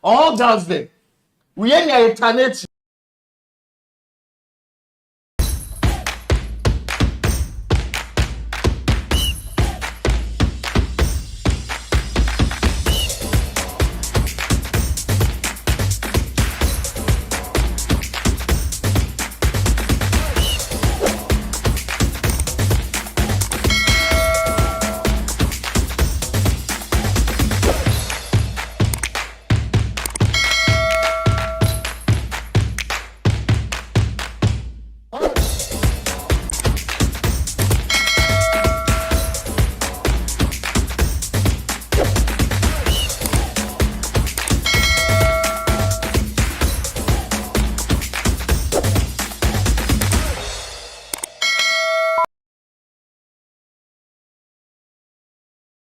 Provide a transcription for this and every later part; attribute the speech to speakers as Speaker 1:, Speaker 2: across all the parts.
Speaker 1: All girls there. We ain't a eternity.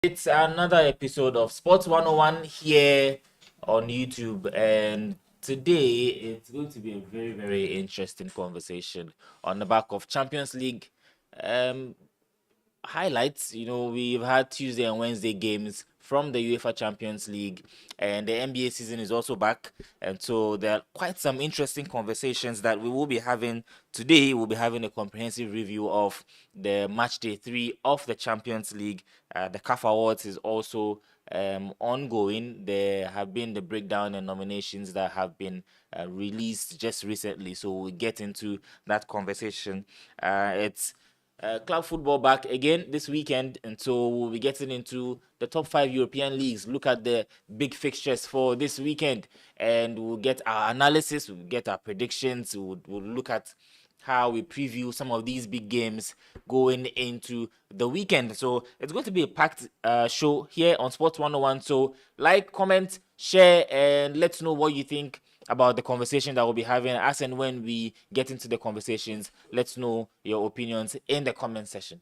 Speaker 2: It's another episode of Sports 101 here on YouTube, and today it's going to be a very, very interesting conversation on the back of Champions League highlights. We've had Tuesday and Wednesday games from the UEFA Champions League, and the NBA season is also back. And so there are quite some interesting conversations that we will be having today. We'll be having a comprehensive review of the match day 3 of the Champions League. The CAF Awards is also ongoing. There have been the breakdown and nominations that have been released just recently. So we'll get into that conversation. It's club football back again this weekend, and so we'll be getting into the top 5 European leagues, look at the big fixtures for this weekend, and we'll get our analysis, we'll get our predictions, we'll look at how we preview some of these big games going into the weekend. So it's going to be a packed show here on Sports 101. So like, comment, share, and let's know what you think about the conversation that we'll be having. As and when we get into the conversations, let's know your opinions in the comment section.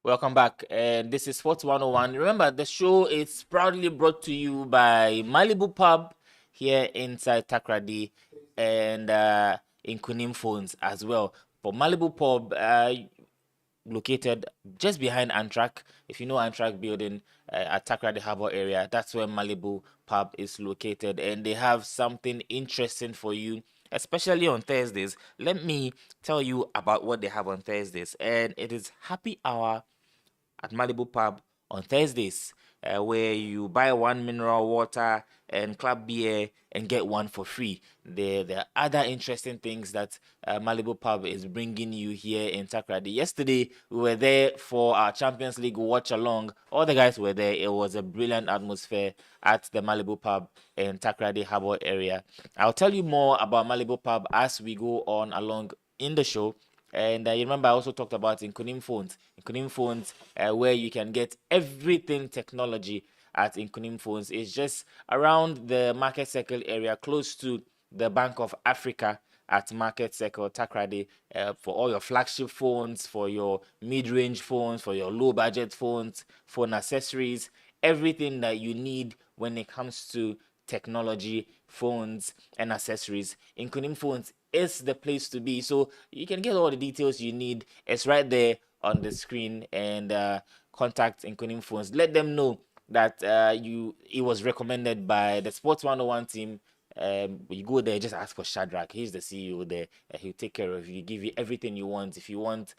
Speaker 2: Welcome back, and this is Sports 101. Remember, the show is proudly brought to you by Malibu Pub here inside Takrady and in Kunim Phones as well. For Malibu Pub, located just behind Antrak. If you know Antrak building at Takrady Harbour area, that's where Malibu Pub is located, and they have something interesting for you, especially on Thursdays. Let me tell you about what they have on Thursdays, and it is happy hour at Malibu Pub on Thursdays, where you buy one mineral water and club beer and get one for free. There are other interesting things that Malibu Pub is bringing you here in Takrady. Yesterday, we were there for our Champions League watch along. All the guys were there. It was a brilliant atmosphere at the Malibu Pub in Takrady Harbour area. I'll tell you more about Malibu Pub as we go on along in the show. And you remember I also talked about Nkunim Phones. Nkunim Phones, where you can get everything technology at Nkunim Phones. It's just around the Market Circle area, close to the Bank of Africa at Market Circle, Takrady, for all your flagship phones, for your mid-range phones, for your low-budget phones, phone accessories, everything that you need when it comes to technology, phones, and accessories. Nkunim Phones is the place to be. So you can get all the details you need. It's right there on the screen, and contact Nkunim Phones. Let them know that it was recommended by the Sports 101 team. You go there, just ask for Shadrach. He's the CEO there. He'll take care of you, give you everything you want. If you want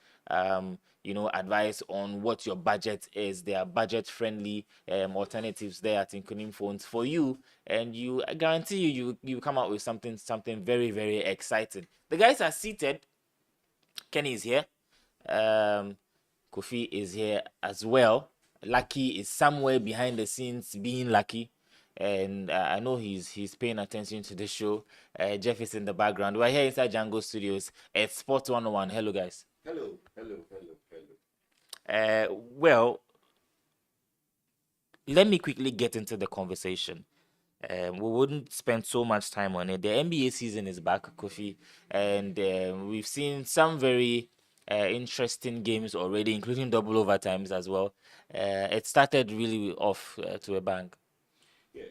Speaker 2: advice on what your budget is, there are budget friendly alternatives there at Nkunim Phones for you, and I guarantee you come out with something very, very exciting. The guys are seated. Kenny is here. Kofi is here as well. Lucky is somewhere behind the scenes being lucky. And I know he's paying attention to the show. Jeff is in the background. We're here inside Django Studios at Sport 101. Hello, guys.
Speaker 1: Hello.
Speaker 2: Well, let me quickly get into the conversation. We wouldn't spend so much time on it. The NBA season is back, Kofi, and we've seen some very interesting games already, including double overtimes as well. It started really off to a bang.
Speaker 1: Yeah,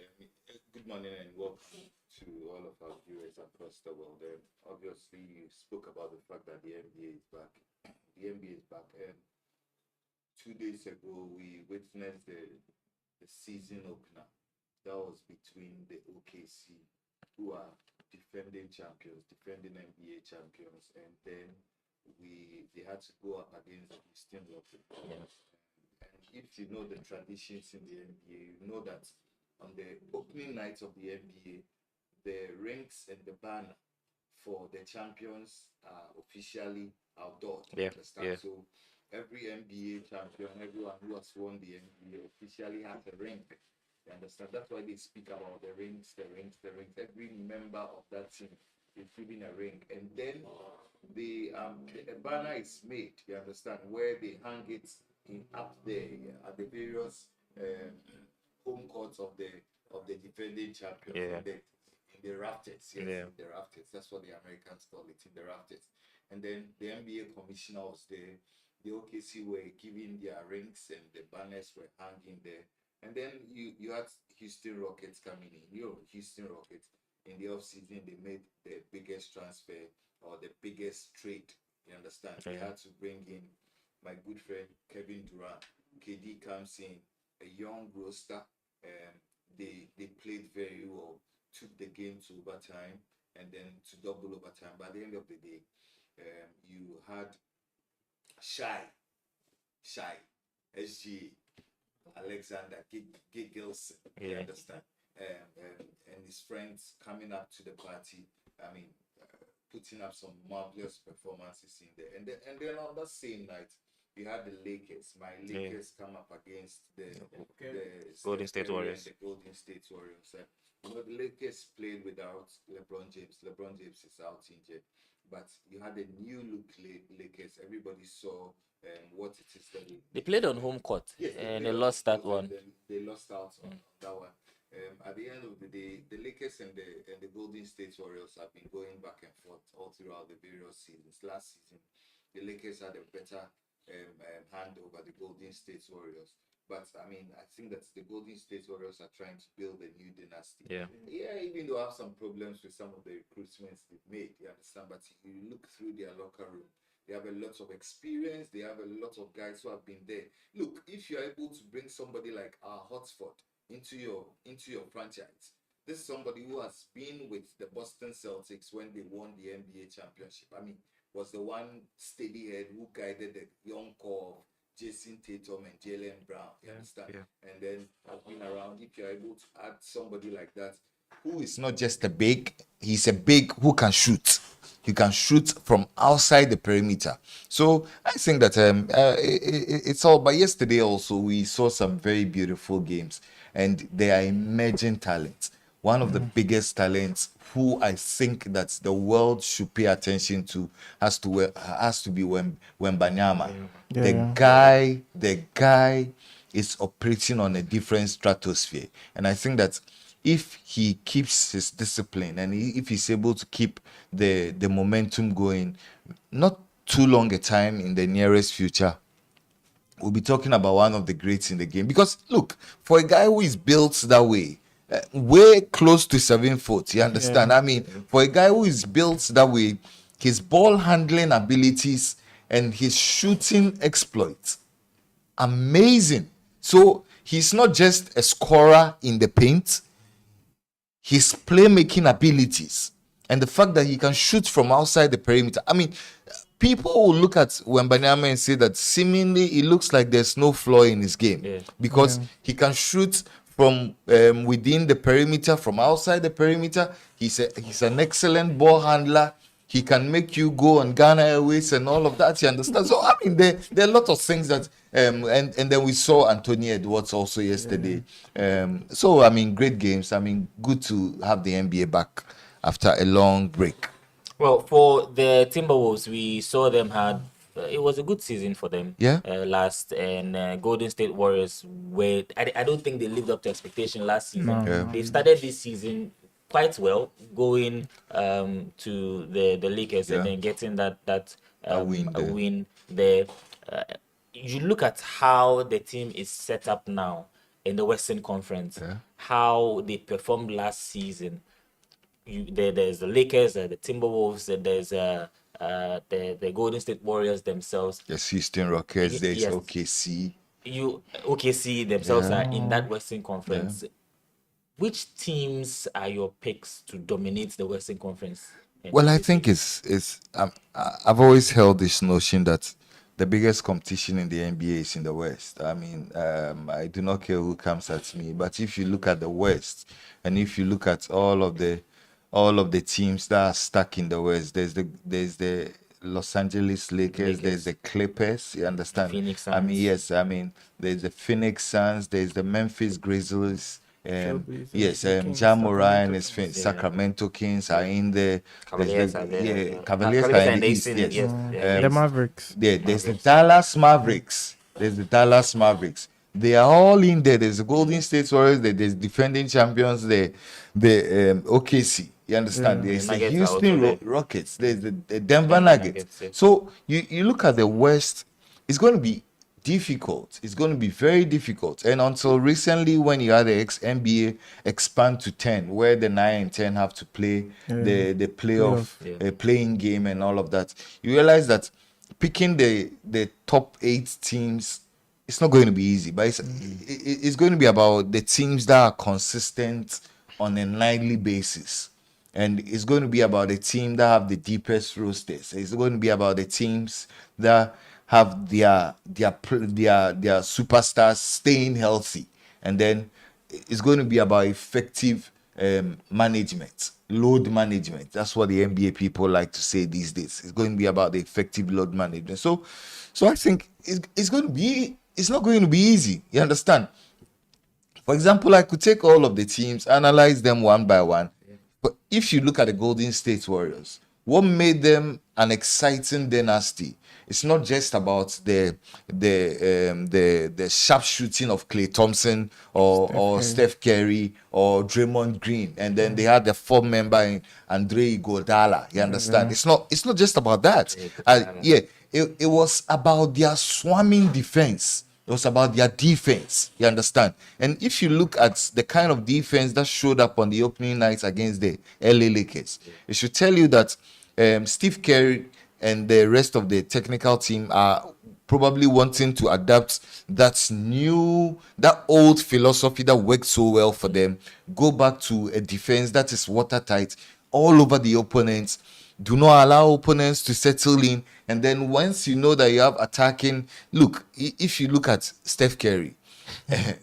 Speaker 1: good morning and welcome to all of our viewers across the world. Obviously, you spoke about the fact that the NBA is back. The NBA is back, and 2 days ago we witnessed the season opener. That was between the OKC, who are defending champions, defending NBA champions, and then they had to go up against Houston Rockets.
Speaker 2: Yes.
Speaker 1: And if you know the traditions in the NBA, you know that on the opening night of the NBA, the rings and the banner for the champions are officially outdoors.
Speaker 2: Yeah.
Speaker 1: So every NBA champion, everyone who has won the NBA officially has a ring. You understand? That's why they speak about the rings. Every member of that team is given a ring, and then the banner is made. You understand? Where they hang it in up there at the various home courts of the defending champions.
Speaker 2: Yeah.
Speaker 1: In the rafters. Yes,
Speaker 2: Yeah.
Speaker 1: in the rafters. That's what the Americans call it, in the rafters. And then the NBA commissioner was there. The OKC were giving their rings and the banners were hanging there. And then you had Houston Rockets coming in. Houston Rockets in the offseason, they made the biggest transfer or the biggest trade. You understand?
Speaker 2: Yeah.
Speaker 1: They had to bring in my good friend Kevin Durant. KD comes in, a young roster. They played very well, took the game to overtime and then to double overtime. By the end of the day, you had Shy, SG, Alexander Gilson, you
Speaker 2: Yeah.
Speaker 1: understand, and his friends coming up to the party. I mean, putting up some marvelous performances in there, and then on that same night, you had the Lakers. My Lakers come up against the
Speaker 2: Golden State Warriors.
Speaker 1: The Golden State Warriors. The Lakers played without LeBron James. LeBron James is out injured, but you had a new look Lakers. Everybody saw what it is that
Speaker 2: They played on home court,
Speaker 1: yes,
Speaker 2: and
Speaker 1: played
Speaker 2: they
Speaker 1: on
Speaker 2: lost that
Speaker 1: home court,
Speaker 2: one.
Speaker 1: and then they lost out on that one. At the end of the day, the Lakers and the Golden State Warriors have been going back and forth all throughout the various seasons. Last season, the Lakers had a better hand over the Golden State Warriors. But I mean, I think that the Golden State Warriors are trying to build a new dynasty.
Speaker 2: Yeah.
Speaker 1: Even though I have some problems with some of the recruitments they've made, you understand. But you look through their locker room, they have a lot of experience. They have a lot of guys who have been there. Look, if you're able to bring somebody like Hotspot into your franchise, this is somebody who has been with the Boston Celtics when they won the NBA championship. I mean, was the one steady head who guided the young core of Jason Tatum and Jaylen Brown. You understand?
Speaker 2: Yeah.
Speaker 1: And then I've been around. If you're able to add somebody like that, who is not just a big, he's a big who can shoot. He can shoot from outside the perimeter. So I think that it's all. But yesterday also we saw some very beautiful games, and they are emerging talents. One of the biggest talents who I think that the world should pay attention to has to be Wembanyama. The guy is operating on a different stratosphere, and I think that if he keeps his discipline and if he's able to keep the momentum going, not too long a time in the nearest future, we'll be talking about one of the greats in the game. Because look, for a guy who is built that way, way close to 7 foot, you understand? I mean, for a guy who is built that way, his ball handling abilities and his shooting exploits, amazing. So he's not just a scorer in the paint, his playmaking abilities and the fact that he can shoot from outside the perimeter. I mean, people will look at Wembanyama and say that seemingly it looks like there's no flaw in his game because he can shoot from within the perimeter, from outside the perimeter. He's an excellent ball handler. He can make you go on Ghana Airways and all of that. You understand? So I mean, there are a lot of things that and then we saw Anthony Edwards also yesterday. So I mean, great games. I mean, good to have the NBA back after a long break.
Speaker 2: Well, for the Timberwolves, we saw them had it was a good season for them.
Speaker 1: Yeah.
Speaker 2: Last and Golden State Warriors were I don't think they lived up to expectation last season. They've started this season quite well, going to the Lakers and then getting that win there. You look at how the team is set up now in the Western Conference, how they performed last season. There's the Lakers, the Timberwolves, there's the Golden State Warriors themselves.
Speaker 1: Yes, Houston Rockets, there's OKC.
Speaker 2: OKC themselves are in that Western Conference. Which teams are your picks to dominate the Western Conference?
Speaker 1: Well, I think I've always held this notion that the biggest competition in the NBA is in the West. I mean, I do not care who comes at me, but if you look at the West, and if you look at all of the teams that are stuck in the West, there's the Los Angeles Lakers, there's the Clippers, you understand?
Speaker 2: Phoenix Suns.
Speaker 1: I mean, yes, I mean, there's the Phoenix Suns, there's the Memphis Grizzlies. Ja Morant is Sacramento Kings are in there.
Speaker 2: Cavaliers are there.
Speaker 1: Cavaliers are in the East.
Speaker 3: The Mavericks.
Speaker 1: There's the Dallas Mavericks. They are all in there. There's the Golden State Warriors. There's defending champions. The OKC. You understand? There's the Houston Rockets. There's the Denver Nuggets. So you look at the West. It's going to be difficult. It's going to be very difficult. And until recently, when you had the NBA expand to 10, where the 9 and 10 have to play the playoff playing game and all of that, you realize that picking the top 8 teams, it's not going to be easy. But it's going to be about the teams that are consistent on a nightly basis. And it's going to be about the team that have the deepest rosters. It's going to be about the teams that have their superstars staying healthy, and then it's going to be about effective management, load management. That's what the NBA people like to say these days. It's going to be about the effective load management. So I think it's not going to be easy. You understand? For example, I could take all of the teams, analyze them one by one. But if you look at the Golden State Warriors, what made them an exciting dynasty? It's not just about the sharp shooting of Klay Thompson or Steph Curry or Draymond Green, and then they had the 4th member in Andre Iguodala. You understand? It's not just about that. It was about their swarming defense. It was about their defense. You understand? And if you look at the kind of defense that showed up on the opening nights against the LA Lakers, it should tell you that Steve Kerr and the rest of the technical team are probably wanting to adapt that old philosophy that worked so well for them, go back to a defense that is watertight all over the opponents. Do not allow opponents to settle in. And then once you know that you have attacking, look, if you look at Steph Curry, I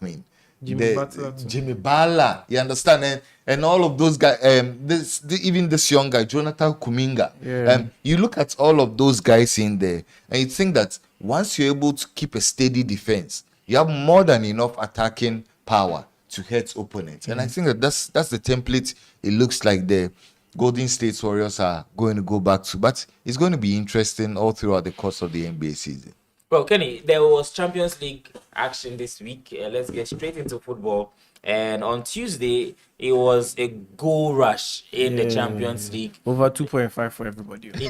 Speaker 1: mean, Jimmy Butler, you understand? And all of those guys, even this young guy, Jonathan Kuminga. You look at all of those guys in there, and you think that once you're able to keep a steady defense, you have more than enough attacking power to hurt opponents. And I think that's the template it looks like the Golden State Warriors are going to go back to. But it's going to be interesting all throughout the course of the NBA season.
Speaker 2: Well, Kenny, there was Champions League action this week. Let's get straight into football. And on Tuesday, it was a goal rush in the Champions League.
Speaker 3: Over 2.5 for everybody. Over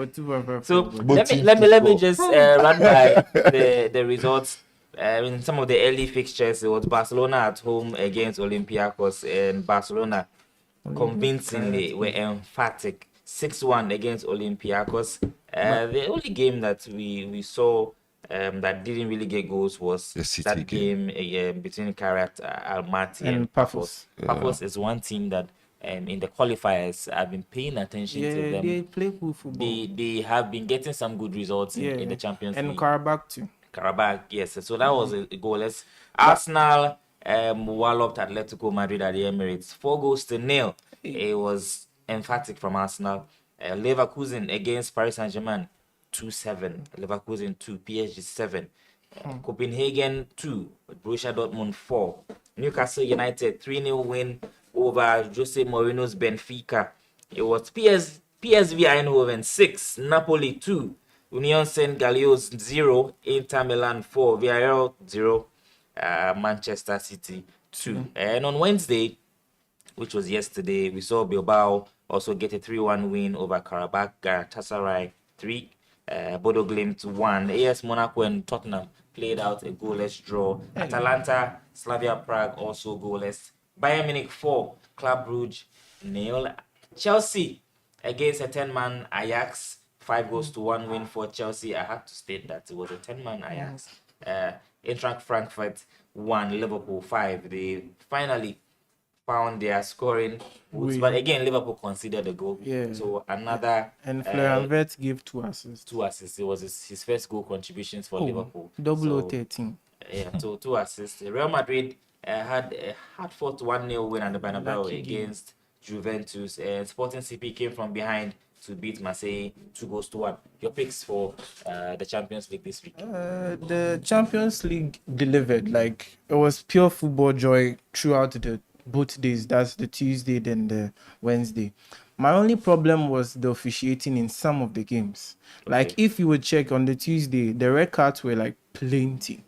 Speaker 3: 2.5.
Speaker 2: So let me just run by the results. In some of the early fixtures, it was Barcelona at home against Olympiacos, and Barcelona convincingly were emphatic. 6-1 against Olympiacos. The only game that we saw that didn't really get goals was that game between Karat Almaty and Pafos. Pafos is one team that in the qualifiers I've been paying attention to them.
Speaker 3: They play good football.
Speaker 2: They have been getting some good results in the Champions League.
Speaker 3: And Karabakh too.
Speaker 2: Karabakh, yes. So that was a goalless. Arsenal walloped Atletico Madrid at the Emirates, 4-0. It was emphatic from Arsenal. Leverkusen against Paris Saint-Germain, 2-7. Leverkusen 2, PSG 7. Copenhagen 2, Borussia Dortmund 4. Newcastle United 3-0 win over Jose Mourinho's Benfica. It was PSV Eindhoven 6, Napoli 2, Union Saint-Gilloise 0, Inter Milan 4, Villarreal 0, Manchester City 2. And on Wednesday, which was yesterday, we saw Bilbao also get a 3-1 win over Karabakh, Galatasaray 3, Bodo Glimt 1. AS Monaco and Tottenham played out a goalless draw. Atalanta, Slavia Prague also goalless. Bayern Munich 4, Club Brugge 0. Chelsea against a 10-man Ajax, 5-1 win for Chelsea. I have to state that it was a 10-man Ajax. Eintracht Frankfurt 1, Liverpool 5. They finally found their scoring boots, but again Liverpool conceded a goal. So another
Speaker 3: and Florian Wirtz gave 2 assists.
Speaker 2: 2 assists. It was his first goal contributions for Liverpool.
Speaker 3: Double 13.
Speaker 2: Yeah, so 2 assists. Real Madrid had a hard-fought 1-0 win at the Bernabeu against Juventus, and Sporting CP came from behind to beat Marseille 2-1. Your picks for the Champions League this week?
Speaker 3: The Champions League delivered. Like, it was pure football joy throughout the both days. That's the Tuesday, then the Wednesday. My only problem was the officiating in some of the games. Like, if you would check on the Tuesday, the red cards were like plenty.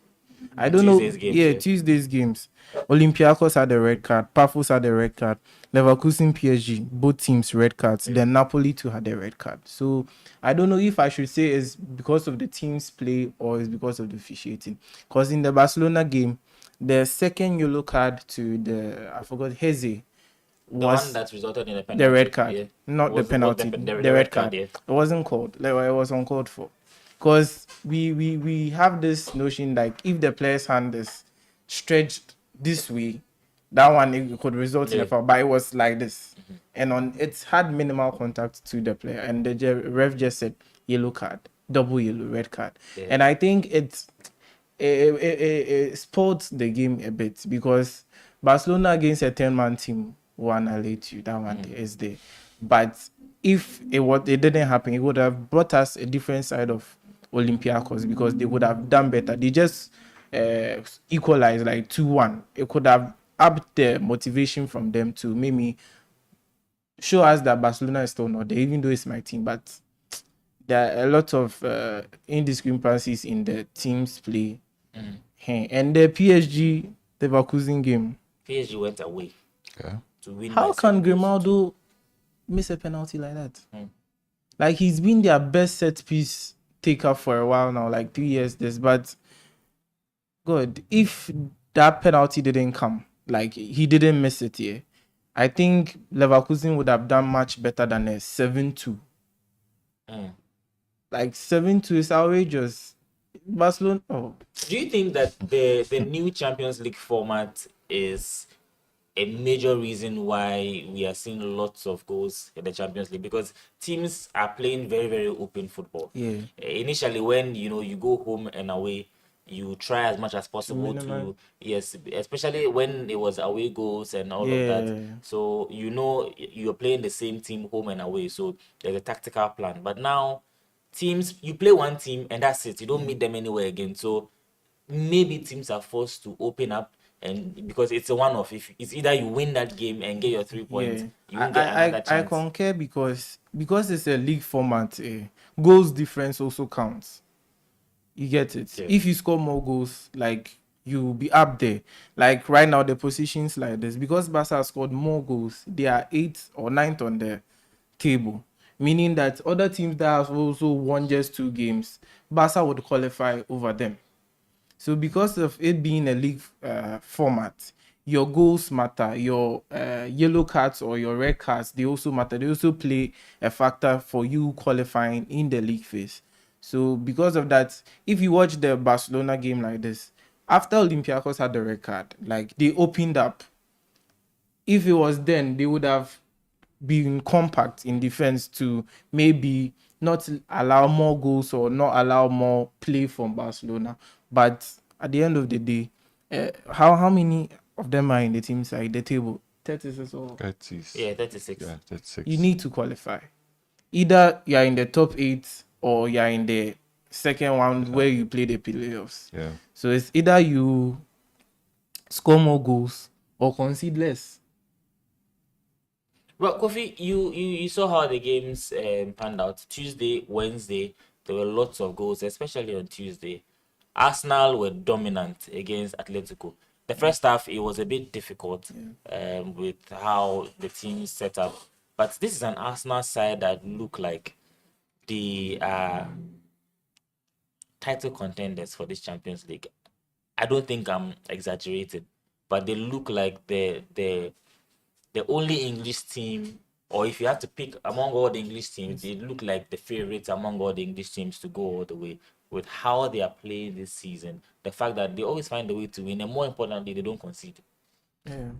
Speaker 3: I don't know. Tuesday's games. Olympiacos had a red card. Pafos had a red card. Leverkusen, PSG, both teams red cards. Then Napoli too had a red card. So I don't know if I should say it's because of the team's play or it's because of the officiating. Because in the Barcelona game, the second yellow card to Heze was
Speaker 2: the one that resulted in a penalty.
Speaker 3: The red card, not the penalty. The red card. It wasn't called. Like, it was uncalled for. Because we have this notion like if the player's hand is stretched this way, that one it could result in a foul, but it was like this. And it had minimal contact to the player, and the ref just said yellow card, double yellow, red card. And I think it spoiled the game a bit because Barcelona against a 10-man team will annihilate you. That one is there. But if it didn't happen, it would have brought us a different side of Olympiacos because they would have done better. They just equalized like 2-1. It could have upped the motivation from them to maybe show us that Barcelona is still not there, even though it's my team. But there are a lot of indiscrepancies in the team's play. And the PSG Leverkusen game.
Speaker 2: PSG went away to win.
Speaker 3: How can Grimaldo miss a penalty like that? Like, he's been their best set piece taker for a while now, like 3 years but God, if that penalty didn't come, like he didn't miss it here, I think Leverkusen would have done much better than a 7-2. Like 7-2 is outrageous. Barcelona.
Speaker 2: Do you think that the new Champions League format is a major reason why we are seeing lots of goals in the Champions League? Because teams are playing very, very open football. Initially, when you go home and away, you try as much as possible to especially when it was away goals and all of that. So you're playing the same team home and away. So there's a tactical plan. But now teams, you play one team and that's it. You don't meet them anywhere again. So maybe teams are forced to open up. And because it's a one-off, if it's either you win that game and get your 3 points, you won't get another chance.
Speaker 3: I concur because it's a league format. Goals difference also counts. You get it. If you score more goals, like you'll be up there. Like right now, the positions like this because Barca scored more goals. They are 8th or 9th on the table, meaning that other teams that have also won just 2 games, Barca would qualify over them. So because of it being a league format, your goals matter, your yellow cards or your red cards, they also matter. They also play a factor for you qualifying in the league phase. So because of that, if you watch the Barcelona game like this, after Olympiacos had the red card, like they opened up. If it was then, they would have been compact in defense to maybe not allow more goals or not allow more play from Barcelona. But at the end of the day, how many of them are in the team side, the table 36 or
Speaker 1: 30s.
Speaker 2: Yeah, 36.
Speaker 1: Yeah, 36.
Speaker 3: you need to qualify. Either you are in the top 8 or you are in the second round where you play the playoffs.
Speaker 1: Yeah.
Speaker 3: So it's either you score more goals or concede less.
Speaker 2: Well, Kofi, you saw how the games panned out. Tuesday, Wednesday, there were lots of goals, especially on Tuesday. Arsenal were dominant against Atletico. The first half, it was a bit difficult with how the team set up. But this is an Arsenal side that look like the title contenders for this Champions League. I don't think I'm exaggerating, but they look like the only English team, or if you have to pick among all the English teams, they look like the favorites among all the English teams to go all the way with how they are playing this season. The fact that they always find a way to win, and more importantly, they don't concede.
Speaker 3: Yeah.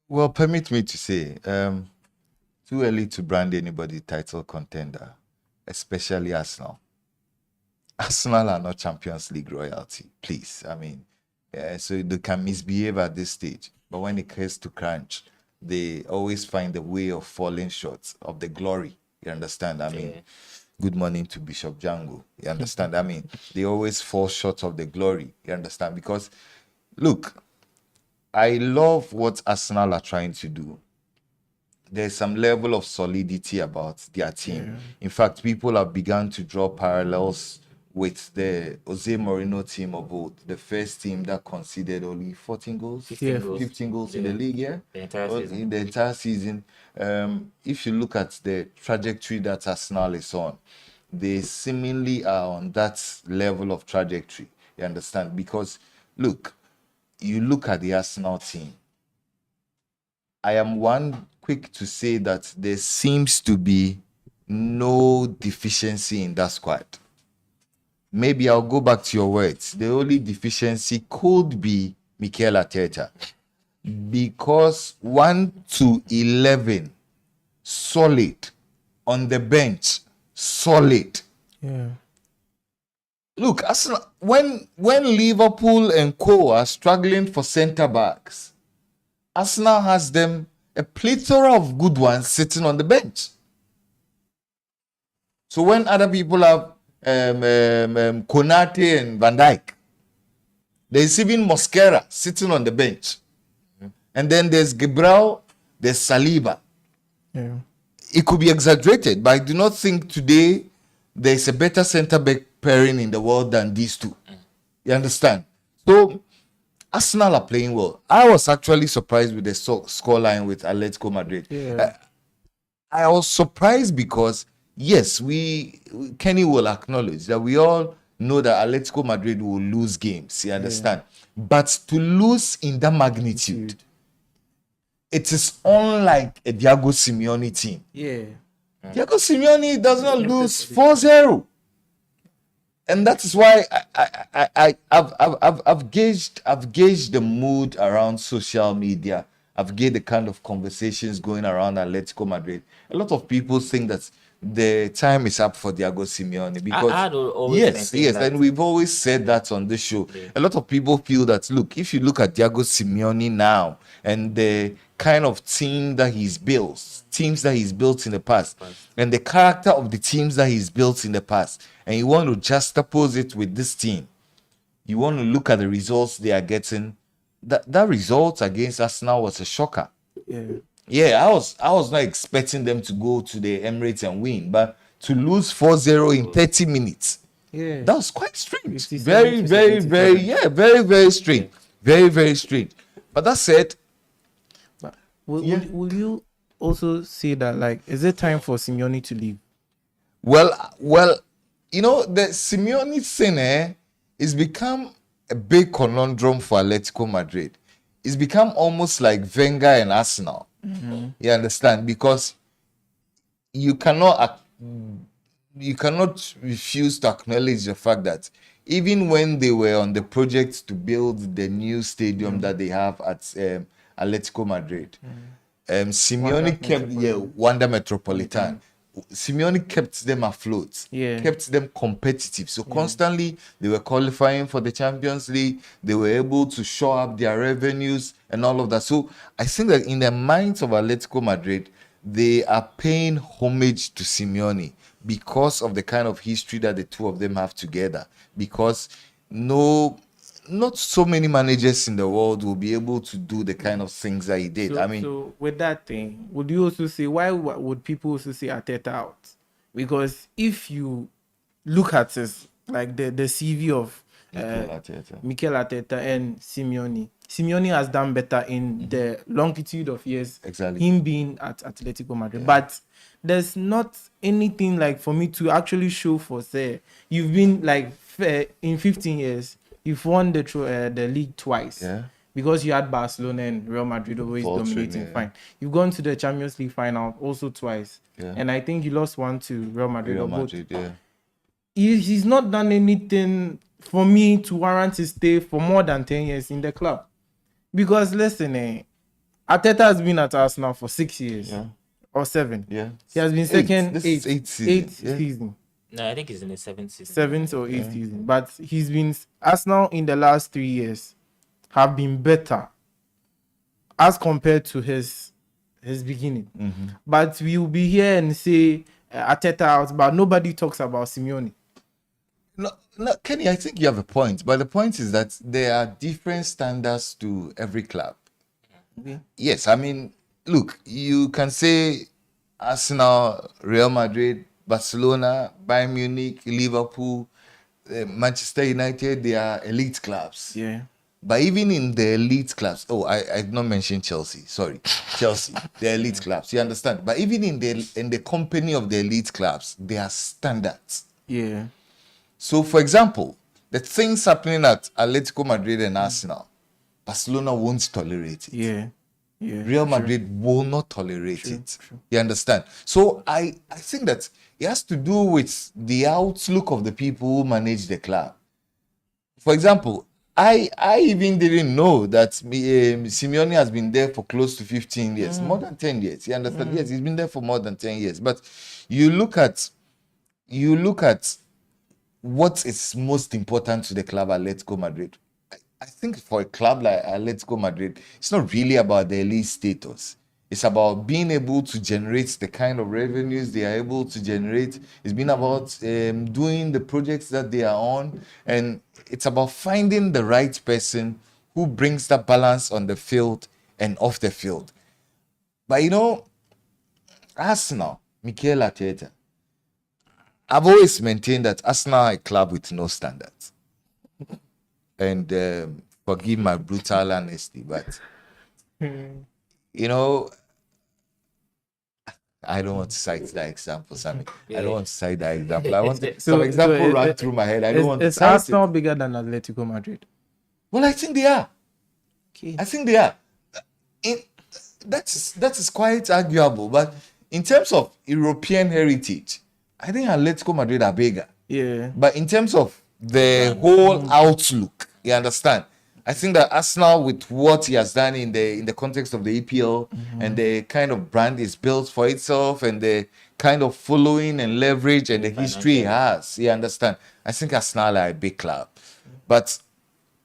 Speaker 1: Well, permit me to say, too early to brand anybody title contender, especially Arsenal. Arsenal are not Champions League royalty, please. I mean, so they can misbehave at this stage, but when it comes to crunch, they always find a way of falling short of the glory. You understand? I mean, good morning to Bishop Django. You understand? I mean, they always fall short of the glory. You understand? Because, look, I love what Arsenal are trying to do. There's some level of solidity about their team. In fact, people have begun to draw parallels with the Jose Mourinho team of old, the first team that conceded only 14 goals, 15 goals in the league,
Speaker 2: The entire season.
Speaker 1: in the entire season. If you look at the trajectory that Arsenal is on, they seemingly are on that level of trajectory. You understand? Because, look, you look at the Arsenal team. I am one quick to say that there seems to be no deficiency in that squad. Maybe I'll go back to your words. The only deficiency could be Mikel Arteta. Because 1 to 11, solid. On the bench, solid.
Speaker 3: Yeah.
Speaker 1: Look, Arsenal, when Liverpool and co are struggling for centre backs, Arsenal has them a plethora of good ones sitting on the bench. So when other people have Konate and Van Dijk, there's even Mosquera sitting on the bench. And then there's Gabriel, there's Saliba.
Speaker 3: Yeah.
Speaker 1: It could be exaggerated, but I do not think today there's a better centre-back pairing in the world than these two. You understand? So, Arsenal are playing well. I was actually surprised with the scoreline with Atletico Madrid.
Speaker 3: Yeah.
Speaker 1: I was surprised because, yes, Kenny will acknowledge that we all know that Atletico Madrid will lose games. You understand? But to lose in that magnitude, it is unlike a Diego Simeone team.
Speaker 3: Yeah.
Speaker 1: Diego Simeone does not lose 4-0. And that is why I've gauged the mood around social media. I've gauged the kind of conversations going around Atletico Madrid. A lot of people think that the time is up for Diego Simeone because
Speaker 2: I'd always
Speaker 1: yes,
Speaker 2: maintain that.
Speaker 1: and we've always said that on this show.
Speaker 2: Yeah.
Speaker 1: A lot of people feel that, look, if you look at Diego Simeone now and the kind of teams that he's built in the past, and the character of the teams that he's built in the past, and you want to juxtapose it with this team, you want to look at the results they are getting. That result against Arsenal was a shocker.
Speaker 3: Yeah.
Speaker 1: Yeah, I was not expecting them to go to the Emirates and win, but to lose 4-0 in 30 minutes,
Speaker 3: Yeah.
Speaker 1: that was quite strange.
Speaker 3: 57
Speaker 1: Very,
Speaker 3: to
Speaker 1: very,
Speaker 3: 77.
Speaker 1: very, very strange. Very, very strange. But that said,
Speaker 3: But will you also say that, like, is it time for Simeone to leave?
Speaker 1: well, you know, the Simeone thing is become a big conundrum for Atletico Madrid. It's become almost like Wenger and Arsenal. You understand? Because you cannot refuse to acknowledge the fact that even when they were on the project to build the new stadium that they have at Atletico Madrid, Simeone kept Wanda Metropolitan. Simeone kept them afloat,
Speaker 3: Yeah.
Speaker 1: kept them competitive. So constantly they were qualifying for the Champions League. They were able to shore up their revenues and all of that. So I think that in the minds of Atletico Madrid, they are paying homage to Simeone because of the kind of history that the two of them have together. Because not so many managers in the world will be able to do the kind of things that he did.
Speaker 3: So with that thing, would you also say why would people also say Arteta out? Because if you look at his like the CV of Mikel Arteta and Simeone has done better in the longitude of years.
Speaker 1: Exactly.
Speaker 3: Him being at Atletico Madrid, but there's not anything like for me to actually show for say you've been like in 15 years. You've won the league twice.
Speaker 1: Yeah.
Speaker 3: Because you had Barcelona and Real Madrid always dominating.
Speaker 1: Yeah.
Speaker 3: Fine. You've gone to the Champions League final also twice.
Speaker 1: Yeah.
Speaker 3: And I think you lost one to Real Madrid.
Speaker 1: Yeah.
Speaker 3: He's not done anything for me to warrant his stay for more than 10 years in the club. Because listen, Arteta has been at Arsenal for 6 years.
Speaker 1: Yeah.
Speaker 3: Or 7.
Speaker 1: Yeah.
Speaker 3: He has been second
Speaker 1: eighth
Speaker 3: season.
Speaker 2: No, I think he's in the 7th season.
Speaker 3: 7th or 8th season. But he's been Arsenal in the last 3 years have been better as compared to his beginning. But we will be here and say Arteta out, but nobody talks about Simeone.
Speaker 1: No, Kenny, I think you have a point. But the point is that there are different standards to every club.
Speaker 3: Okay.
Speaker 1: Yes, I mean, look, you can say Arsenal, Real Madrid, Barcelona, Bayern Munich, Liverpool, Manchester United, they are elite clubs.
Speaker 3: Yeah.
Speaker 1: But even in the elite clubs, I did not mention Chelsea. Sorry, Chelsea, the elite clubs. You understand? But even in the company of the elite clubs, there are standards.
Speaker 3: Yeah.
Speaker 1: So, for example, the things happening at Atletico Madrid and Arsenal, Barcelona won't tolerate it.
Speaker 3: Yeah. Yeah.
Speaker 1: Real Madrid will not tolerate it. You understand? So I think that it has to do with the outlook of the people who manage the club. For example, I even didn't know that Simeone has been there for close to 15 years, more than 10 years. You understand? Yes, he's been there for more than 10 years. But you look at what is most important to the club Atletico Madrid. I think for a club like Atletico Madrid, it's not really about the elite status. It's about being able to generate the kind of revenues they are able to generate. It's been about doing the projects that they are on. And it's about finding the right person who brings that balance on the field and off the field. But Arsenal, Mikel Arteta, I've always maintained that Arsenal are a club with no standards. And forgive my brutal honesty, but I don't want to cite that example, Sammy. I don't want to cite that example. I want some example run through my head. I don't want to cite
Speaker 3: Arsenal bigger than Atletico Madrid?
Speaker 1: Well, I think they are.
Speaker 3: Okay.
Speaker 1: I think they are. That is quite arguable, but in terms of European heritage, I think Atletico Madrid are bigger.
Speaker 3: Yeah.
Speaker 1: But in terms of the whole outlook, you understand? I think that Arsenal, with what he has done in the context of the EPL and the kind of brand is built for itself and the kind of following and leverage and the history he has, you understand? I think Arsenal are a big club. But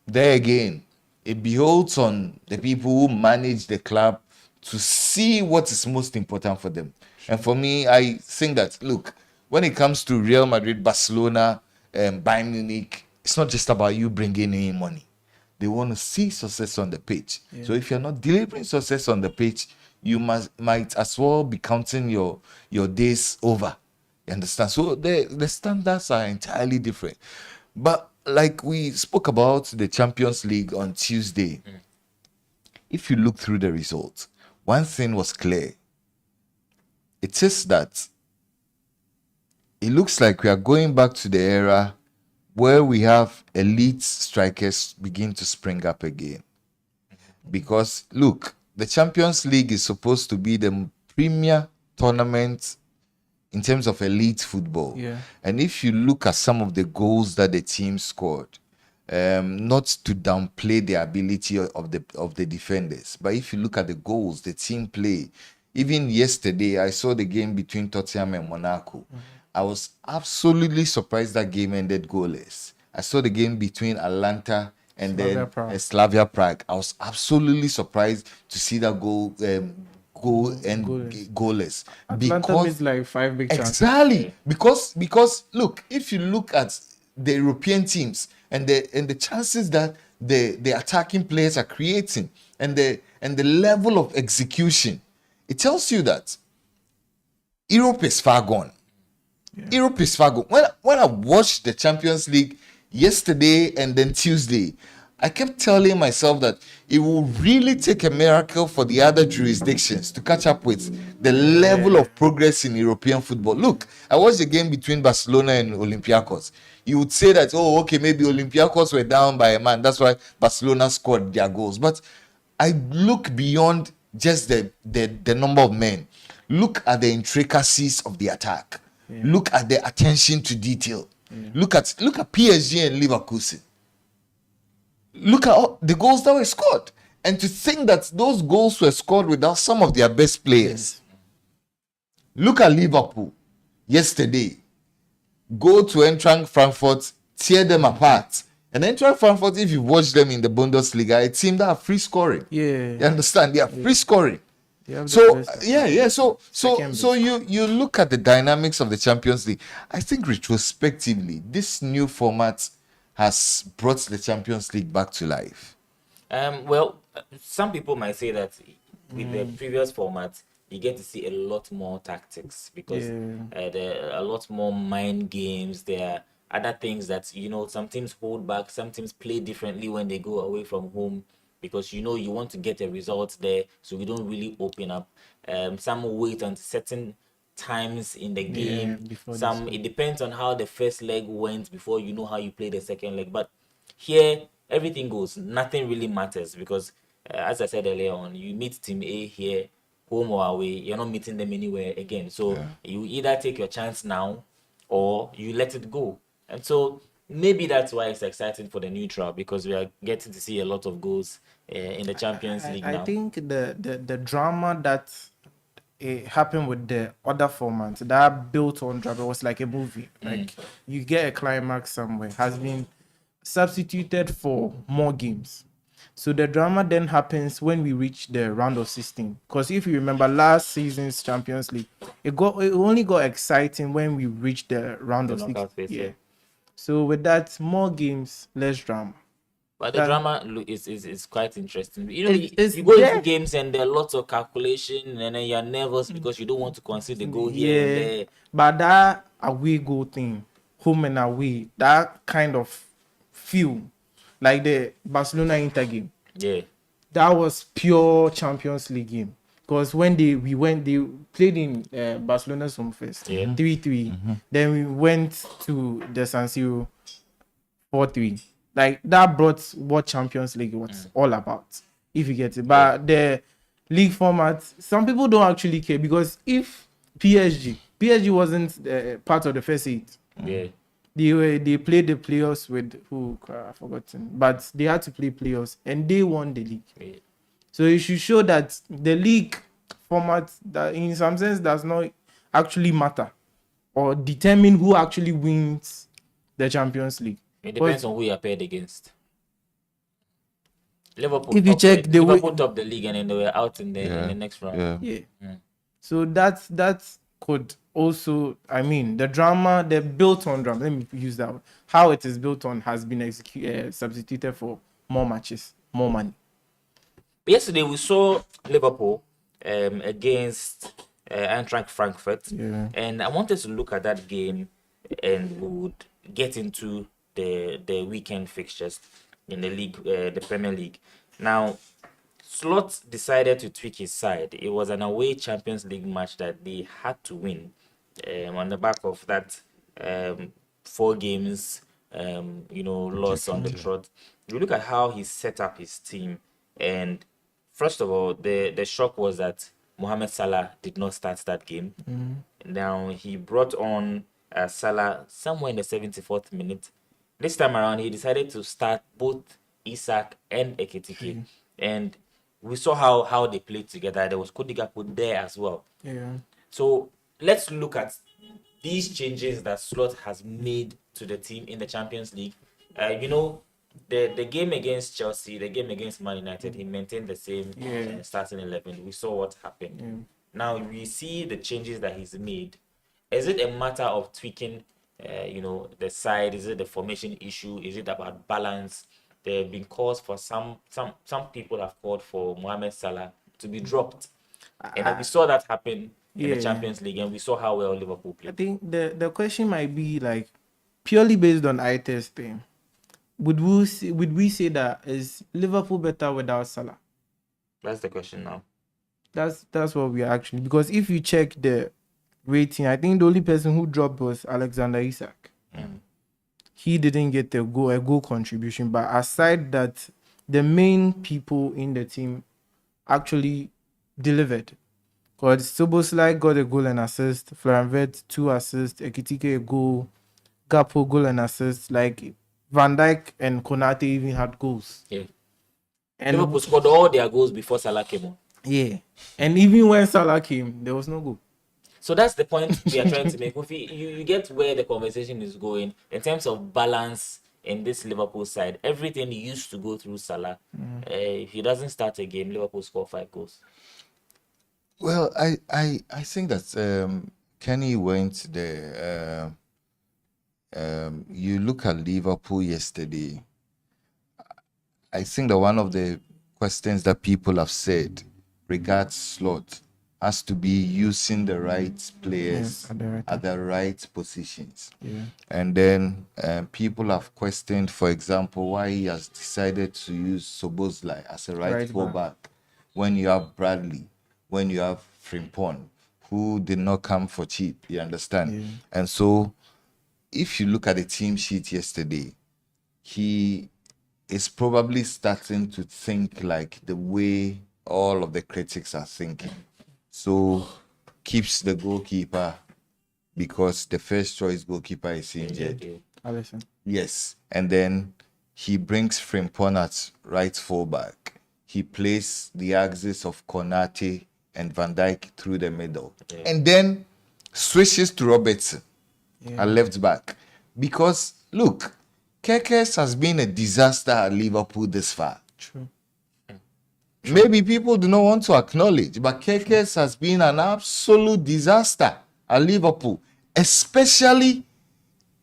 Speaker 1: there again, it beholds on the people who manage the club to see what is most important for them. And for me, I think that, look, when it comes to Real Madrid, Barcelona, Bayern Munich, it's not just about you bringing in money. They want to see success on the pitch. Yeah. So if you're not delivering success on the pitch, you might as well be counting your days over. You understand? So the standards are entirely different. But like we spoke about the Champions League on Tuesday, if you look through the results, one thing was clear. It is that it looks like we are going back to the era where we have elite strikers begin to spring up again. Because, look, the Champions League is supposed to be the premier tournament in terms of elite football.
Speaker 3: Yeah.
Speaker 1: And if you look at some of the goals that the team scored, not to downplay the ability of the defenders, but if you look at the goals the team play, Even yesterday, I saw the game between Tottenham and Monaco. I was absolutely surprised that game ended goalless. I saw the game between Atlanta and
Speaker 3: Slavia
Speaker 1: then
Speaker 3: Prague.
Speaker 1: Slavia Prague. I was absolutely surprised to see that goal and goalless.
Speaker 3: Atlanta missed like 5 big chances.
Speaker 1: Exactly. Because look, if you look at the European teams and the chances that the attacking players are creating and the level of execution, it tells you that Europe is far gone. Europe is far gone. When I watched the Champions League yesterday and then Tuesday, I kept telling myself that it will really take a miracle for the other jurisdictions to catch up with the level of progress in European football. Look, I watched the game between Barcelona and Olympiacos. You would say that, oh, okay, maybe Olympiacos were down by a man. That's why Barcelona scored their goals. But I look beyond just the number of men. Look at the intricacies of the attack. Look at the attention to detail. Look at PSG and Leverkusen. Look at all the goals that were scored. And to think that those goals were scored without some of their best players. Look at Liverpool yesterday. Go to Eintracht Frankfurt, tear them apart. And Eintracht Frankfurt, if you watch them in the Bundesliga, a team that are free scoring.
Speaker 3: Yeah.
Speaker 1: You understand? They are free scoring. So so you look at the dynamics of the Champions League. I think retrospectively, this new format has brought the Champions League back to life.
Speaker 2: Well, some people might say that with the previous format, you get to see a lot more tactics because there are a lot more mind games. There are other things that, some teams hold back, some teams play differently when they go away from home because, you want to get a result there, so we don't really open up. Some wait until certain times in the game. It depends on how the first leg went before you know how you play the second leg. But here, everything goes. Nothing really matters because, as I said earlier on, you meet Team A here, home or away. You're not meeting them anywhere again. So you either take your chance now or you let it go. And so maybe that's why it's exciting for the neutral because we are getting to see a lot of goals in the Champions League now.
Speaker 3: I think the drama that it happened with the other format that built on drama was like a movie. Like you get a climax somewhere has been substituted for more games. So the drama then happens when we reach the round of 16. Because if you remember last season's Champions League, it only got exciting when we reached the round of 16. So with that, more games, less drama.
Speaker 2: But the drama is quite interesting. You go into games and there are lots of calculation, and then you're nervous because you don't want to concede the goal here and there.
Speaker 3: But that away goal thing, home and away, that kind of feel, like the Barcelona Inter game.
Speaker 2: Yeah,
Speaker 3: that was pure Champions League game. Because when they played in Barcelona's home first, 3-3. Then we went to the San Siro 4-3. Like that brought what Champions League was all about, if you get it. But the league format, some people don't actually care because if PSG wasn't part of the first 8. They played the playoffs with who I've forgotten, but they had to play playoffs and they won the league. So it should show that the league format that in some sense does not actually matter or determine who actually wins the Champions League.
Speaker 2: It depends on who you are paired against. Liverpool.
Speaker 3: If you check
Speaker 2: Liverpool top the league and then they were out in the next round.
Speaker 3: So that could also, the drama, the built on drama. Let me use that word. How it is built on has been substituted for more matches, more money.
Speaker 2: Yesterday we saw Liverpool against Eintracht Frankfurt, and I wanted to look at that game, and we would get into the weekend fixtures in the league, the Premier League. Now, Slot decided to tweak his side. It was an away Champions League match that they had to win. On the back of that 4 games, loss on the trot. You look at how he set up his team, and first of all, the shock was that Mohamed Salah did not start that game. Now he brought on Salah somewhere in the 74th minute. This time around, he decided to start both Isak and Ekitike. And we saw how they played together. There was Cody Gakpo there as well.
Speaker 3: Yeah.
Speaker 2: So let's look at these changes that Slot has made to the team in the Champions League. The game against Chelsea, the game against Man United, he maintained the same starting 11. We saw what happened.
Speaker 3: Yeah.
Speaker 2: Now we see the changes that he's made. Is it a matter of tweaking, the side? Is it the formation issue? Is it about balance? There have been calls for some people have called for Mohamed Salah to be dropped, and we saw that happen in the Champions League, and we saw how well Liverpool
Speaker 3: I
Speaker 2: played.
Speaker 3: think the question might be like purely based on eye testing. Would we say that is Liverpool better without Salah?
Speaker 2: That's the question now.
Speaker 3: That's what we are actually, because if you check the rating, I think the only person who dropped was Alexander Isak. He didn't get a goal contribution, but aside that, the main people in the team actually delivered. Because Soboslai got a goal and assist, Florian Wirtz 2 assists, Ekitike a goal, Gakpo goal and assist. Like Van Dijk and Konate even had goals.
Speaker 2: Yeah.
Speaker 3: And
Speaker 2: Liverpool scored all their goals before Salah came on.
Speaker 3: yeah, and even when Salah came, there was no goal.
Speaker 2: So that's the point we are trying to make. You get where the conversation is going in terms of balance in this Liverpool side. Everything used to go through Salah. If he doesn't start a game, Liverpool score 5 goals.
Speaker 1: Well, I think that Kenny went there. You look at Liverpool yesterday. I think that one of the questions that people have said regards Slot has to be using the right players at the right positions.
Speaker 3: Yeah.
Speaker 1: And then people have questioned, for example, why he has decided to use Soboslai as a right fullback when you have Bradley, when you have Frimpong, who did not come for cheap, you understand?
Speaker 3: Yeah.
Speaker 1: And so if you look at the team sheet yesterday, he is probably starting to think like the way all of the critics are thinking. So keeps the goalkeeper because the first choice goalkeeper is injured.
Speaker 3: Alisson.
Speaker 1: Yes. And then he brings Frimpong at right fullback. He plays the axis of Konate and Van Dijk through the middle. And then switches to Robertson at left back. Because, look, Kekes has been a disaster at Liverpool this far.
Speaker 3: True.
Speaker 1: Maybe people do not want to acknowledge, but Kekes has been an absolute disaster at Liverpool, especially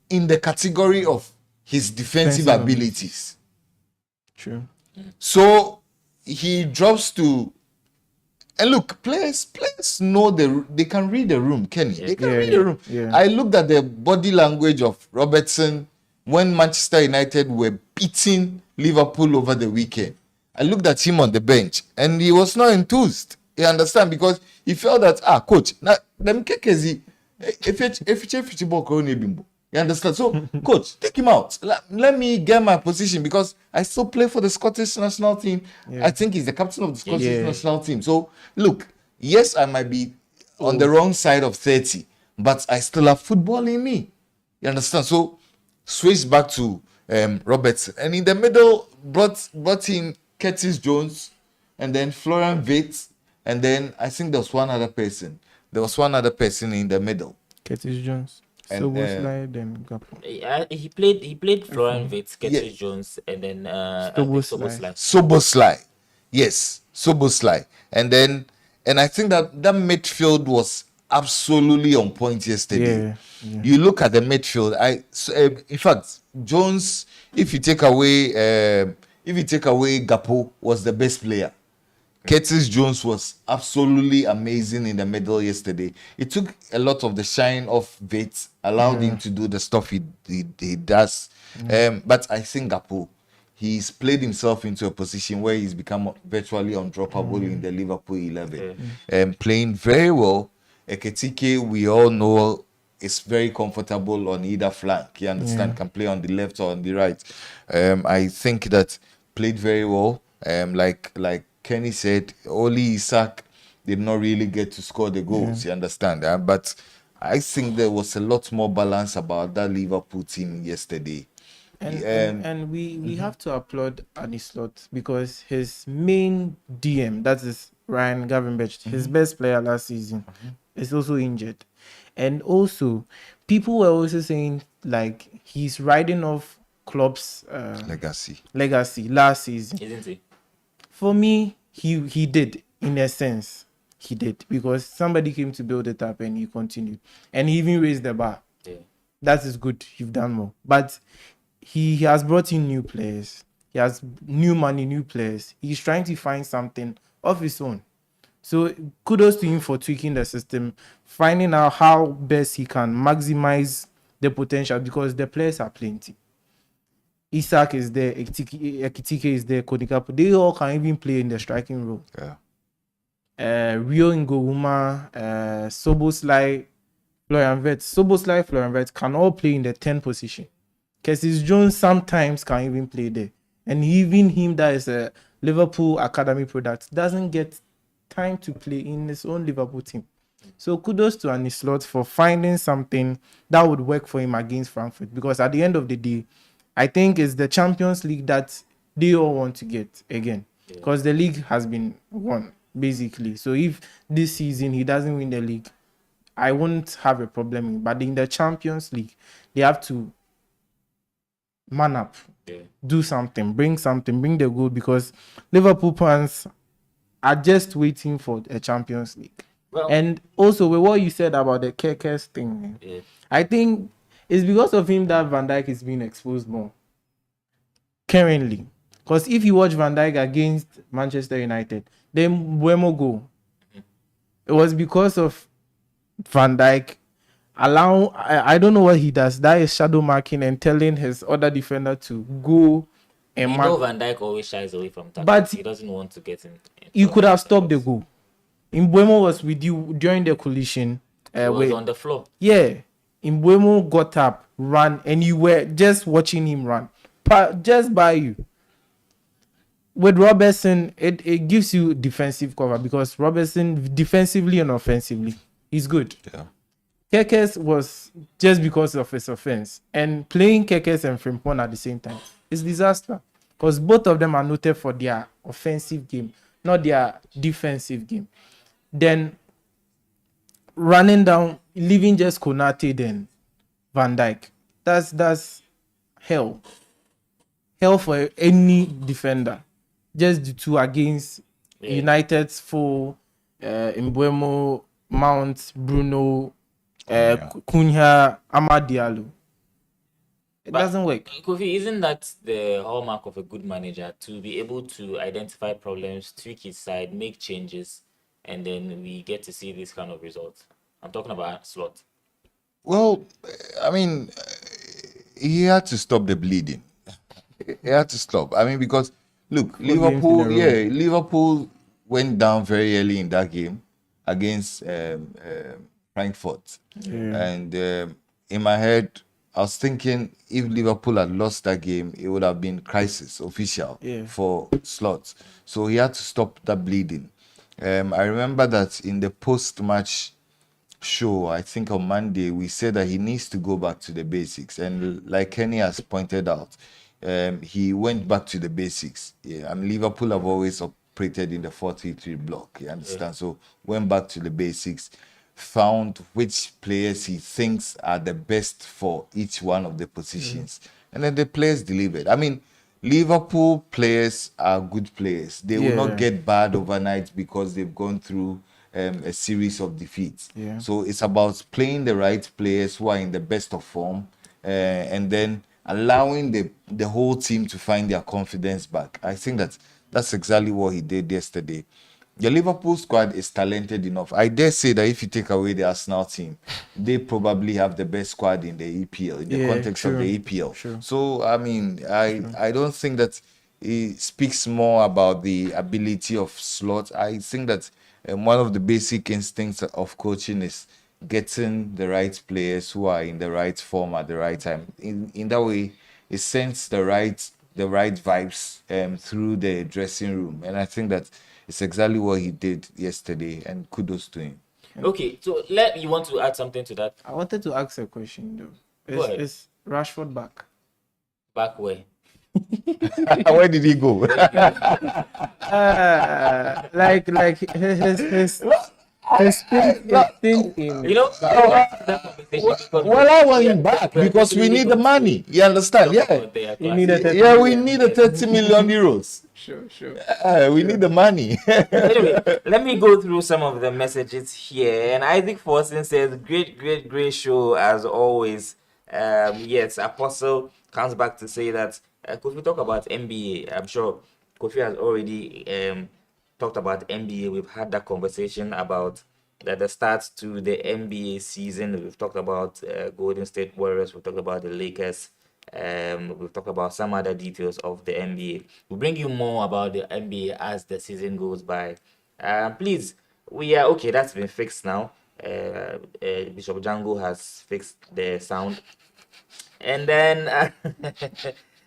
Speaker 1: in the category of his defensive abilities.
Speaker 3: True.
Speaker 1: So he drops to, and look, players know they can read the room, Kenny. They can read the room.
Speaker 3: Yeah.
Speaker 1: I looked at the body language of Robertson when Manchester United were beating Liverpool over the weekend. I looked at him on the bench and he was not enthused. You understand? Because he felt that, coach, now them kekezi, you understand? So, coach, take him out. Let me get my position because I still play for the Scottish national team. I think he's the captain of the Scottish national team. So, look, yes, I might be on the wrong side of 30, but I still have football in me. You understand? So, switched back to Robertson. And in the middle, brought in Curtis Jones and then Florian Wirtz. And then I think there was one other person. There was one other person in the middle.
Speaker 3: Curtis Jones.
Speaker 1: And,
Speaker 3: Soboslai, then Gakpo.
Speaker 2: He played Florian Wirtz, Curtis Jones, and then Soboslai.
Speaker 1: Soboslai. Yes, Soboslai. And I think that midfield was absolutely on point yesterday. You look at the midfield. In fact, Jones, if you take away Gakpo, was the best player. Curtis Jones was absolutely amazing in the middle yesterday. It took a lot of the shine off Wirtz, allowed him to do the stuff he does. But I think Gakpo, he's played himself into a position where he's become virtually undroppable in the Liverpool 11. Playing very well. Ekitike, we all know, is very comfortable on either flank. You understand? Can play on the left or on the right. I think that played very well. Like Kenny said, Oli Isak did not really get to score the goals. You understand? But I think there was a lot more balance about that Liverpool team yesterday.
Speaker 3: And we have to applaud Anislot because his main DM, that is Ryan Gravenberch, his best player last season, is also injured. And also, people were also saying like he's riding off Klopp's legacy last season.
Speaker 2: Isn't he?
Speaker 3: For me, he did, in a sense. He did, because somebody came to build it up and he continued. And he even raised the bar.
Speaker 2: Yeah.
Speaker 3: That is good. You've done more. But he has brought in new players. He has new money, new players. He's trying to find something of his own. So kudos to him for tweaking the system, finding out how best he can maximize the potential, because the players are plenty. Isak is there, Ekitike is there, Kodikapo. They all can even play in the striking role.
Speaker 1: Yeah.
Speaker 3: Rio Ngowuma, Soboslai, Florian Wirtz can all play in the 10 position. Curtis Jones sometimes can even play there. And even him that is a Liverpool academy product doesn't get time to play in his own Liverpool team. So kudos to Anislot for finding something that would work for him against Frankfurt. Because at the end of the day, I think it's the Champions League that they all want to get again. Because the league has been won, basically. So if this season he doesn't win the league, I won't have a problem. But in the Champions League, they have to man up, do something, bring the goal, because Liverpool fans are just waiting for a Champions League.
Speaker 2: Well,
Speaker 3: and also with what you said about the Kekes thing, I think it's because of him that Van Dijk is being exposed more currently. Because if you watch Van Dijk against Manchester United, then Buemo goal, it was because of Van Dijk I don't know what he does. That is shadow marking and telling his other defender to go and
Speaker 2: you know Van Dijk always shies away from tackles.
Speaker 3: But
Speaker 2: he doesn't want to get in.
Speaker 3: You could have stopped the goal. Mbuemo was with you during the collision.
Speaker 2: He was on the floor.
Speaker 3: Yeah. Mbuemo got up, ran, and you were just watching him run. Just by you. With Robertson, it gives you defensive cover, because Robertson, defensively and offensively, is good.
Speaker 1: Yeah.
Speaker 3: Kekes was just because of his offense. And playing Kekes and Frimpong at the same time is disaster. Because both of them are noted for their offensive game, not their defensive game. Then running down, leaving just Konate, then Van Dijk. That's hell. Hell for any defender. Just the two against United's full Mbuemo, Mount, Bruno, Cunha, Amad Diallo. It doesn't work.
Speaker 2: Kofi, isn't that the hallmark of a good manager, to be able to identify problems, tweak his side, make changes, and then we get to see this kind of results? I'm talking about Slot.
Speaker 1: Well, I mean, he had to stop the bleeding. He had to stop. I mean, because look, Liverpool went down very early in that game against Frankfurt. And in my head, I was thinking if Liverpool had lost that game, it would have been crisis official for Slot. So he had to stop that bleeding. I remember that in the post-match show, I think on Monday, we said that he needs to go back to the basics. And like Kenny has pointed out, he went back to the basics. I mean, Liverpool have always operated in the 4-3-3 block. You understand? So went back to the basics, found which players he thinks are the best for each one of the positions. And then the players delivered. I mean, Liverpool players are good players. They will not get bad overnight because they've gone through a series of defeats. So it's about playing the right players who are in the best of form, and then allowing the whole team to find their confidence back. I think that's exactly what he did yesterday. The Liverpool squad is talented enough. I dare say that if you take away the Arsenal team, they probably have the best squad in the EPL, in the context of the EPL. So, I mean, I don't think that it speaks more about the ability of Slot. I think that one of the basic instincts of coaching is getting the right players who are in the right form at the right time. In that way, it sends the right vibes through the dressing room. And I think that it's exactly what he did yesterday, and kudos to him.
Speaker 2: Okay, so you want to add something to that?
Speaker 3: I wanted to ask a question though. Is Rashford back?
Speaker 2: Back where?
Speaker 1: Where did he go?
Speaker 3: Like his stint in
Speaker 2: You know, that conversation because
Speaker 1: Well, I want him
Speaker 2: we
Speaker 1: back
Speaker 2: are
Speaker 1: because we
Speaker 2: really
Speaker 1: need the
Speaker 2: going
Speaker 1: money.
Speaker 2: to
Speaker 1: You understand?
Speaker 2: talk
Speaker 1: Yeah.
Speaker 2: about their
Speaker 3: he
Speaker 2: classic.
Speaker 3: needed 30
Speaker 1: Yeah, we
Speaker 3: million.
Speaker 1: need the 30 million euros.
Speaker 3: Sure.
Speaker 1: We need the money.
Speaker 2: Anyway, let me go through some of the messages here. And Isaac Forson says, great show as always. Yes, Apostle comes back to say that could we talk about NBA? I'm sure Kofi has already talked about NBA. We've had that conversation about the start to the NBA season. We've talked about Golden State Warriors. We've talked about the Lakers. We've talked about some other details of the NBA. We'll bring you more about the NBA as the season goes by. Please, we are okay. That's been fixed now. Bishop Django has fixed the sound. And then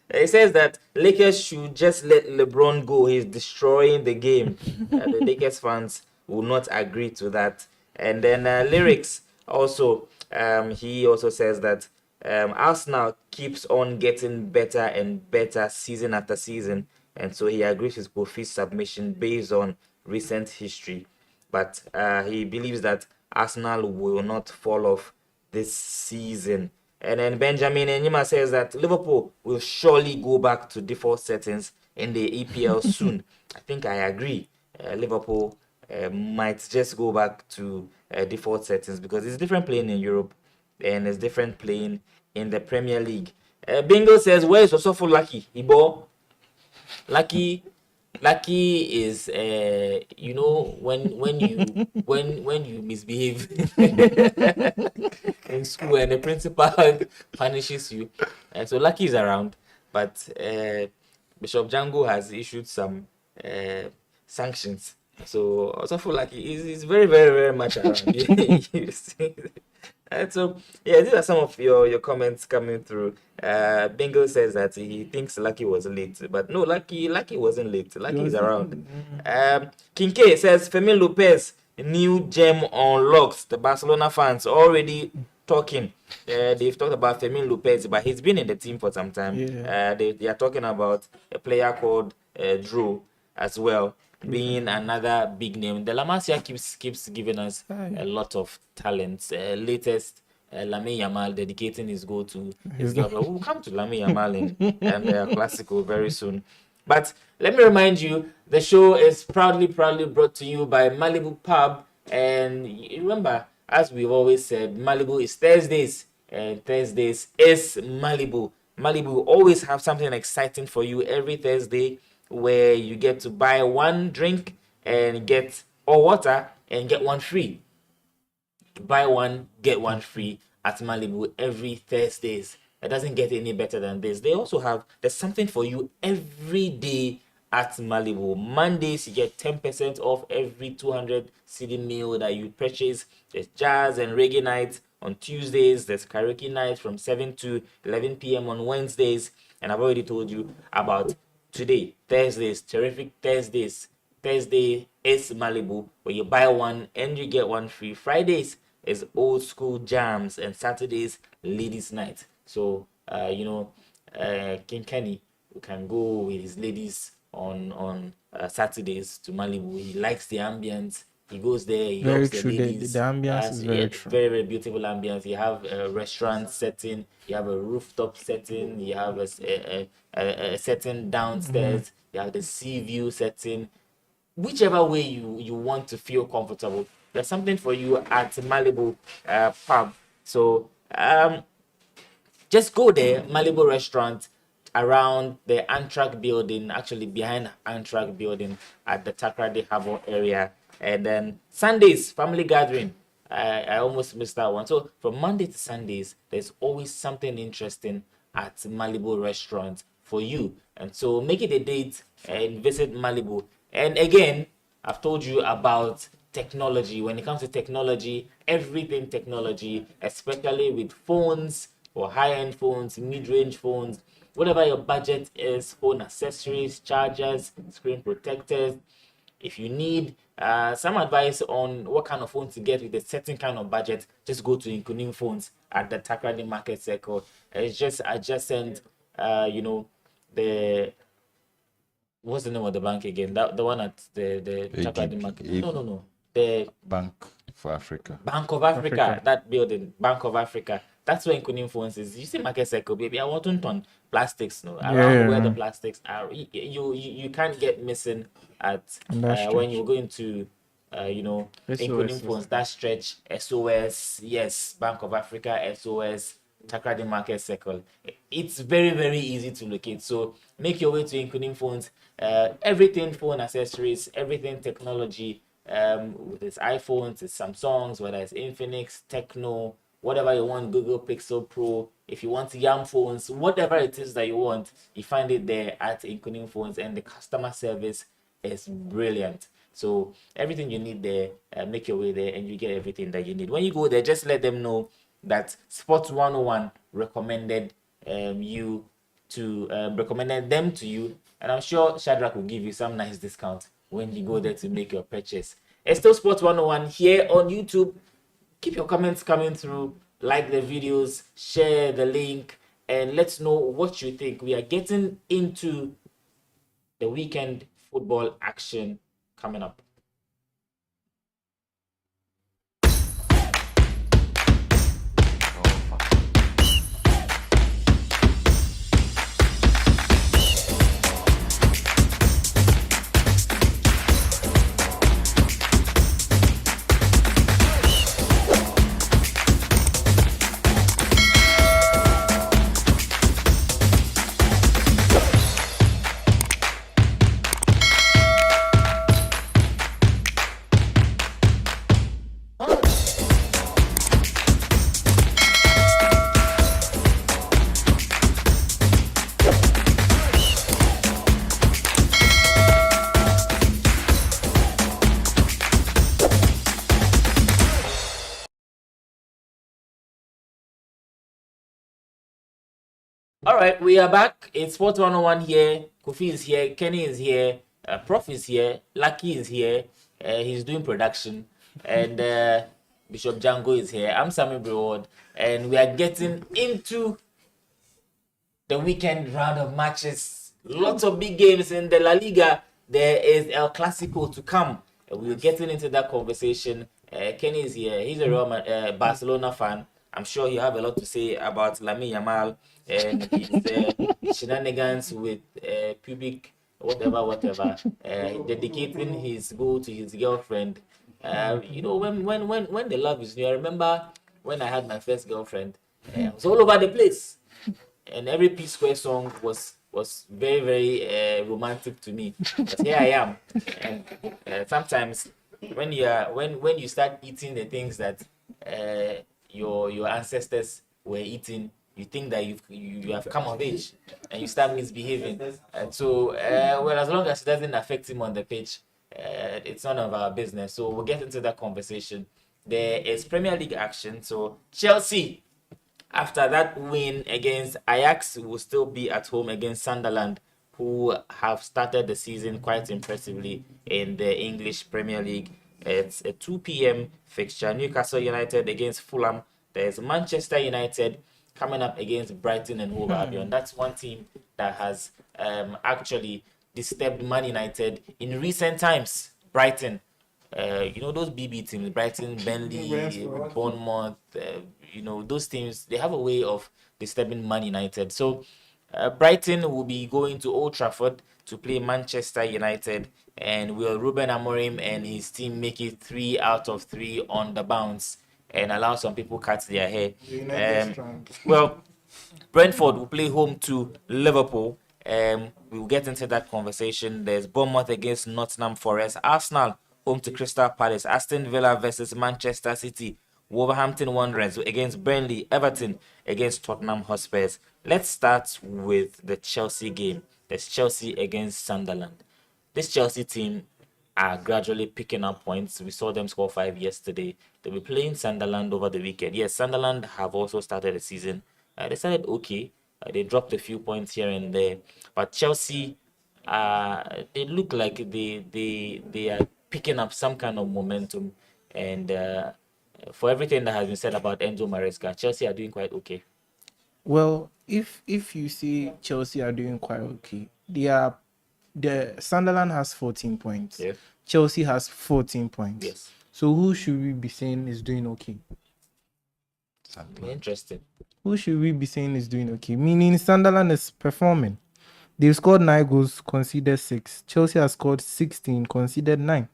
Speaker 2: it says that Lakers should just let LeBron go. He's destroying the game. The Lakers fans will not agree to that. And then lyrics also, he also says that Arsenal keeps on getting better and better season after season, and so he agrees with Kofi's submission based on recent history. But he believes that Arsenal will not fall off this season. And then Benjamin Enyima says that Liverpool will surely go back to default settings in the EPL soon. I think I agree. Liverpool might just go back to default settings because it's different playing in Europe and it's different playing in the Premier League. Bingo says, where is Osofo Lucky? Ibo? Lucky is you know when you misbehave in school and the principal punishes you. So Lucky is around, but Bishop Django has issued some sanctions. So also feel like he's very much around. You see? And so yeah, these are some of your comments coming through. Bingo says that he thinks Lucky was late, but no, Lucky wasn't late. Lucky is around. King K says Fermin Lopez, new gem unlocked. The Barcelona fans already talking. They've talked about Fermin Lopez, but he's been in the team for some time.
Speaker 3: Yeah.
Speaker 2: They are talking about a player called Drew as well, being another big name. The La Masia keeps giving us a lot of talents. Latest Lamine Yamal dedicating his goal to his lover. We'll come to Lamine Yamal and Classical very soon. But let me remind you, the show is proudly brought to you by Malibu Pub. And remember, as we've always said, Malibu is Thursdays, and Thursdays is Malibu. Malibu always have something exciting for you every Thursday, where you get to buy one drink and get or water and get one free. Buy one, get one free at Malibu every Thursdays. It doesn't get any better than this. They also have, there's something for you every day at Malibu. Mondays, you get 10% off every 200 CD meal that you purchase. There's jazz and reggae nights on Tuesdays. There's karaoke nights from 7 to 11 p.m. on Wednesdays. And I've already told you about today, Thursdays, terrific Thursdays. Thursday is Malibu, where you buy one and you get one free. Fridays is old school jams, and Saturdays ladies night. So King Kenny can go with his ladies on Saturdays to Malibu. He likes the ambience. He goes there. He
Speaker 3: Very
Speaker 2: helps
Speaker 3: true.
Speaker 2: the ladies.
Speaker 3: The ambience is very true.
Speaker 2: Very beautiful ambience. You have a restaurant setting. You have a rooftop setting. You have a setting downstairs. You have the sea view setting. Whichever way you want to feel comfortable, there's something for you at Malibu Pub. So just go there, Malibu Restaurant, around the Antrak building, actually behind Antrak building at the Takrady Harbour area. And then Sundays, family gathering. I almost missed that one. So from Monday to Sundays, there's always something interesting at Malibu Restaurant for you. And so make it a date and visit Malibu. And again, I've told you about technology. When it comes to technology, everything technology, especially with phones or high-end phones, mid-range phones, whatever your budget is, phone accessories, chargers, screen protectors. If you need some advice on what kind of phone to get with a certain kind of budget, just go to Inkunim Phones at the Takrady Market Circle. It's just adjacent the what's the name of the bank again? That the one at the Takoradi market. No. The
Speaker 1: Bank for Africa.
Speaker 2: Bank of Africa, that building, Bank of Africa. That's where Nkunim Phones is. You see Market Circle, baby. I want on plastics, no, around where the plastics are. You can't get missing at when you go into Nkunim Phones. That stretch, SOS, yes, Bank of Africa, SOS, Takrady Market Circle. It's very, very easy to locate. So make your way to Nkunim Phones. Everything phone accessories, everything technology. With its iPhones, its Samsungs, whether it's Infinix, Tecno, whatever you want, Google Pixel Pro. If you want Yam phones, whatever it is that you want, you find it there at Nkunim Phones, and the customer service is brilliant. So everything you need there, make your way there, and you get everything that you need. When you go there, just let them know that Sports 101 recommended recommended them to you, and I'm sure Shadrach will give you some nice discount when you go there to make your purchase. It's still Sports 101 here on YouTube. Keep your comments coming through, like the videos, share the link, and let's know what you think. We are getting into the weekend football action coming up. All right, we are back. It's Sports 101 here. Kofi is here. Kenny is here. Prof is here. Lucky is here. He's doing production. And Bishop Django is here. I'm Sammy Breward. And we are getting into the weekend round of matches. Lots of big games in the La Liga. There is El Clasico to come. We're getting into that conversation. Kenny is here. He's a Barcelona fan. I'm sure you have a lot to say about Lamine Yamal and his shenanigans with pubic, whatever, dedicating his goal to his girlfriend. When the love is new. I remember when I had my first girlfriend, it was all over the place, and every P Square song was very, very romantic to me. But here I am, and sometimes when you start eating the things that your ancestors were eating, you think that you have come of age, and you start misbehaving. And so, as long as it doesn't affect him on the pitch, it's none of our business. So we'll get into that conversation. There is Premier League action. So Chelsea, after that win against Ajax, will still be at home against Sunderland, who have started the season quite impressively in the English Premier League. It's a 2 p.m. fixture. Newcastle United against Fulham. There's Manchester United coming up against Brighton and Hove Albion. That's one team that has actually disturbed Man United in recent times. Brighton, those BB teams, Brighton, Burnley, Bournemouth, those teams, they have a way of disturbing Man United. So Brighton will be going to Old Trafford to play Manchester United. And will Ruben Amorim and his team make it 3 out of 3 on the bounce and allow some people cut their hair? Brentford will play home to Liverpool. We'll get into that conversation. There's Bournemouth against Nottingham Forest. Arsenal home to Crystal Palace. Aston Villa versus Manchester City. Wolverhampton Wanderers against Burnley. Everton against Tottenham Hotspurs. Let's start with the Chelsea game. There's Chelsea against Sunderland. This Chelsea team are gradually picking up points. We saw them score 5 yesterday. They'll be playing Sunderland over the weekend. Yes, Sunderland have also started the season. They started okay. They dropped a few points here and there. But Chelsea, they look like they are picking up some kind of momentum. And for everything that has been said about Enzo Maresca, Chelsea are doing quite okay.
Speaker 3: Well, if you see Chelsea are doing quite okay, the Sunderland has 14 points.
Speaker 2: Yes.
Speaker 3: Chelsea has 14 points.
Speaker 2: Yes.
Speaker 3: So who should we be saying is doing okay?
Speaker 2: Interesting.
Speaker 3: Who should we be saying is doing okay? Meaning Sunderland is performing. They've scored 9 goals, conceded 6. Chelsea has scored 16, conceded 9.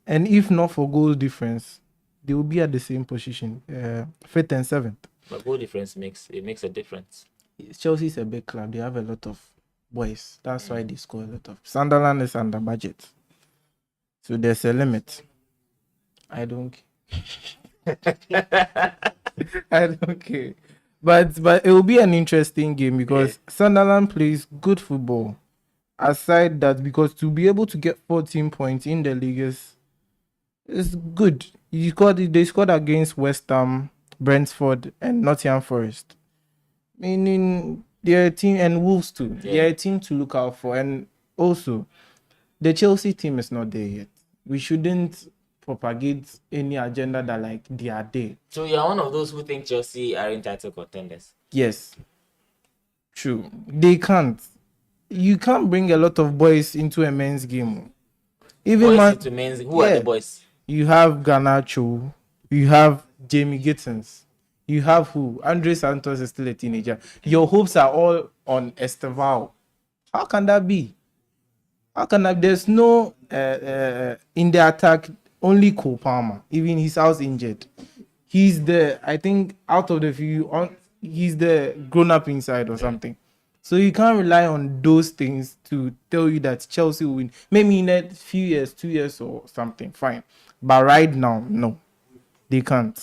Speaker 3: And if not for goal difference, they will be at the same position, 5th and 7th.
Speaker 2: But goal difference makes a difference.
Speaker 3: Chelsea is a big club. They have a lot of boys. That's why they score a lot of. Sunderland is under budget. So there's a limit. I don't care. I don't care. But it will be an interesting game because Sunderland plays good football. Aside that, because to be able to get 14 points in the league is good. They scored against West Ham, Brentford, and Nottingham Forest. Meaning they're a team, and Wolves too.
Speaker 2: Yeah.
Speaker 3: They're a team to look out for. And also, the Chelsea team is not there yet. We shouldn't propagate any agenda that like they are there.
Speaker 2: So you're one of those who think Chelsea are entitled contenders.
Speaker 3: Yes. True. They can't. You can't bring a lot of boys into a men's game. Even
Speaker 2: Boys into men's. Who are the boys?
Speaker 3: You have Garnacho. You have Jamie Gittins. You have who? Andre Santos is still a teenager. Your hopes are all on Estevao. How can that be? How can that? There's no in the attack. Only Cole Palmer. Even he's out injured. He's I think out of the few, he's the grown-up inside or something. So you can't rely on those things to tell you that Chelsea will win. Maybe in a few years, 2 years or something, fine. But right now, no. They can't.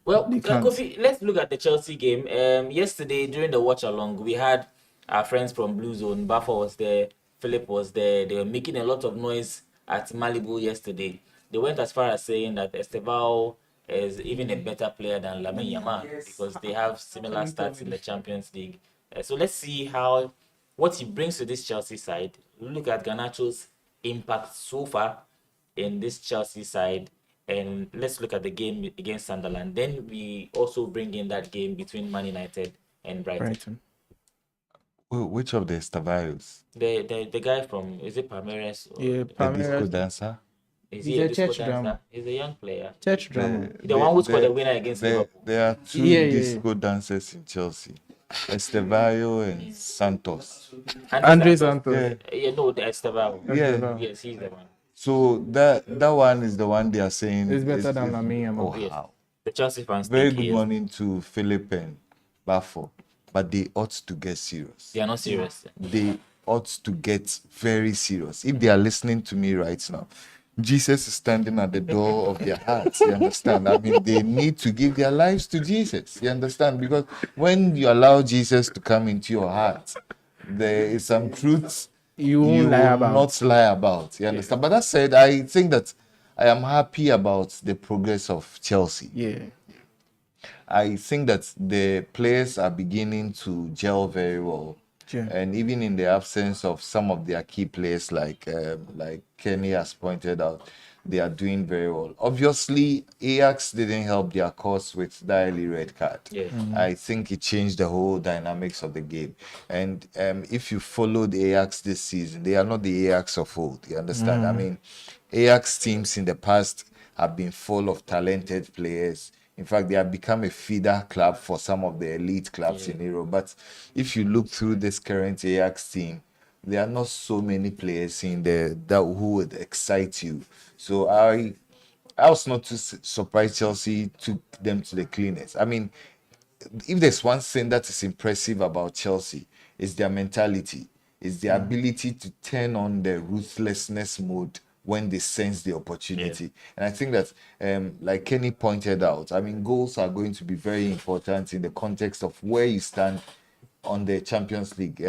Speaker 2: Well, Kofi, let's look at the Chelsea game. Yesterday, during the watch-along, we had our friends from Blue Zone. Baffa was there. Philip was there. They were making a lot of noise at Malibu yesterday. They went as far as saying that Estevao is even a better player than Lamine Yamal because they have similar stats in the Champions League. So let's see what he brings to this Chelsea side. Look at Garnacho's impact so far in this Chelsea side, and let's look at the game against Sunderland. Then we also bring in that game between Man United and Brighton.
Speaker 1: Which of the Estevaios?
Speaker 2: The guy from, is it Palmeiras?
Speaker 3: Yeah,
Speaker 1: The disco dancer?
Speaker 2: Is
Speaker 3: He's
Speaker 2: he
Speaker 3: a
Speaker 2: disco
Speaker 3: church
Speaker 2: dancer?
Speaker 3: drummer.
Speaker 2: He's a young player.
Speaker 3: Church drama.
Speaker 2: The one who scored the winner against Liverpool.
Speaker 1: There are two disco dancers in Chelsea. Estevaio and Santos.
Speaker 3: Andre Santos.
Speaker 2: No, the Estevao.
Speaker 1: Yeah.
Speaker 2: Yes, he's the one.
Speaker 1: So that one is the one they are saying
Speaker 3: It's better than Lamine Yamal.
Speaker 1: Oh,
Speaker 2: Yes.
Speaker 1: wow.
Speaker 2: The Chelsea fans
Speaker 1: Very
Speaker 2: think
Speaker 1: good
Speaker 2: he is.
Speaker 1: morning to Philip and Baffo, but they ought to get serious.
Speaker 2: They are not serious.
Speaker 1: They ought to get very serious. If they are listening to me right now, Jesus is standing at the door of their hearts. You understand? I mean, they need to give their lives to Jesus. You understand? Because when you allow Jesus to come into your heart, there is some truths
Speaker 3: You won't lie
Speaker 1: will
Speaker 3: about.
Speaker 1: not lie about. You understand? But that said, I think that I am happy about the progress of Chelsea.
Speaker 3: Yeah.
Speaker 1: I think that the players are beginning to gel very well.
Speaker 3: Sure.
Speaker 1: And even in the absence of some of their key players, like Kenny has pointed out, they are doing very well. Obviously, Ajax didn't help their cause with that early red card.
Speaker 2: Yeah.
Speaker 1: I think it changed the whole dynamics of the game. And if you follow the Ajax this season, they are not the Ajax of old. You understand? I mean, Ajax teams in the past have been full of talented players. In fact, they have become a feeder club for some of the elite clubs in Europe. But if you look through this current Ajax team, there are not so many players in there that who would excite you. So I was not too surprised Chelsea took them to the cleaners. I mean, if there's one thing that is impressive about Chelsea, it's their mentality. It's their ability to turn on the ruthlessness mode when they sense the opportunity. And I think that, like Kenny pointed out, I mean, goals are going to be very important in the context of where you stand on the Champions League.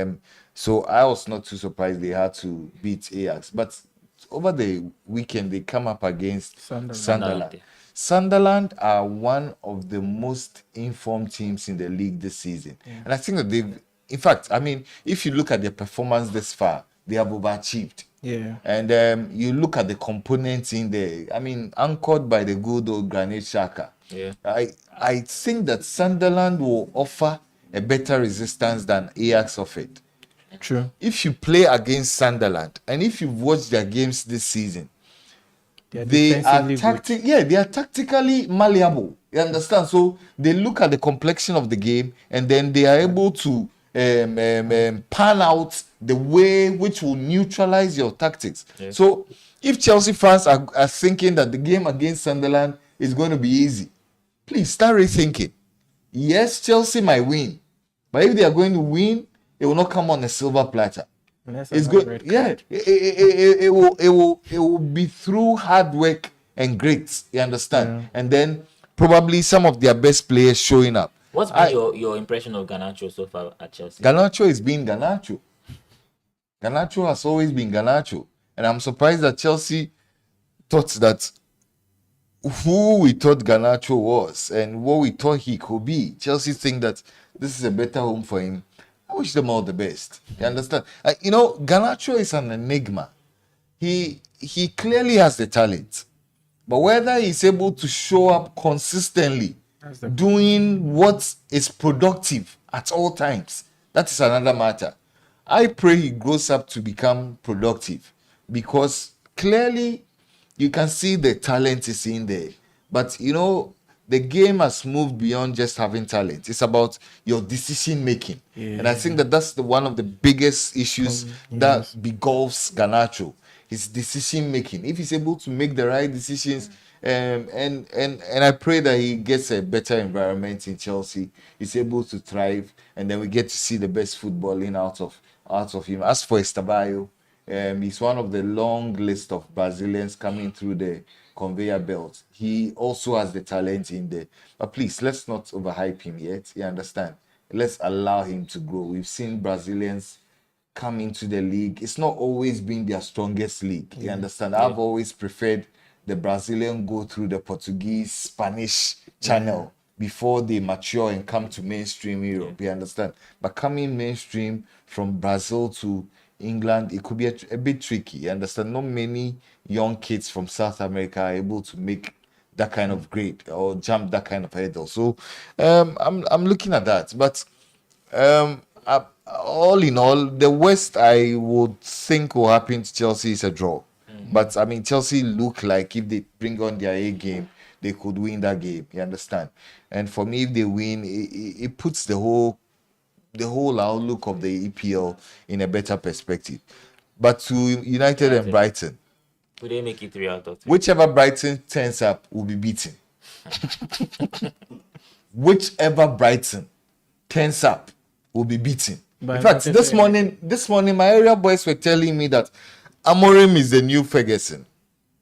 Speaker 1: So I was not too surprised they had to beat Ajax. But over the weekend, they come up against Sunderland. Sunderland are one of the most informed teams in the league this season. And I think that in fact, I mean, if you look at their performance this far, they have overachieved.
Speaker 3: Yeah.
Speaker 1: And you look at the components in there, I mean, anchored by the good old Granit Xhaka.
Speaker 2: Yeah.
Speaker 1: I think that Sunderland will offer a better resistance than Ajax offered.
Speaker 3: True.
Speaker 1: If you play against Sunderland, and if you've watched their games this season, they are they are tactically malleable. You understand? So they look at the complexion of the game, and then they are able to pan out the way which will neutralize your tactics. Yeah. So if Chelsea fans are thinking that the game against Sunderland is going to be easy, please start rethinking. Yes, Chelsea might win, but if they are going to win, it will not come on a silver platter. It's good. Yeah, it will be through hard work and grit. You understand? Yeah. And then probably some of their best players showing up.
Speaker 2: What's been your impression of Garnacho so far at Chelsea?
Speaker 1: Garnacho is being Garnacho. Garnacho has always been Garnacho, and I'm surprised that Chelsea thought that who we thought Garnacho was and what we thought he could be. Chelsea think that this is a better home for him. I wish them all the best. You understand? Garnacho is an enigma. He clearly has the talent, but whether he's able to show up consistently, doing what is productive at all times, that is another matter. I pray he grows up to become productive, because clearly you can see the talent is in there. But the game has moved beyond just having talent. It's about your decision making. Yeah. And I think that's one of the biggest issues that begulfs Garnacho, his decision making. If he's able to make the right decisions, and I pray that he gets a better environment in Chelsea, he's able to thrive, and then we get to see the best footballing out of him. As for Estabayo, he's one of the long list of Brazilians coming through the conveyor belt. He also has the talent in there, but please, let's not overhype him yet. You understand? Let's allow him to grow. We've seen Brazilians come into the league. It's not always been their strongest league. You understand? Yeah. I've always preferred the Brazilian go through the Portuguese, Spanish channel before they mature and come to mainstream Europe. You understand? But coming mainstream from Brazil to England, it could be a bit tricky. You understand? Not many young kids from South America are able to make that kind of grade or jump that kind of hurdle. So I'm looking at that. But all in all, the worst I would think will happen to Chelsea is a draw. But I mean, Chelsea look like if they bring on their A game, they could win that game. You understand? And for me, if they win, it puts the whole outlook of the EPL in a better perspective. But to United and Brighton,
Speaker 2: would they make it 3 out of 3?
Speaker 1: Whichever Brighton turns up will be beaten. Whichever Brighton turns up will be beaten. In fact, this morning, my area boys were telling me that Amorim is the new Ferguson.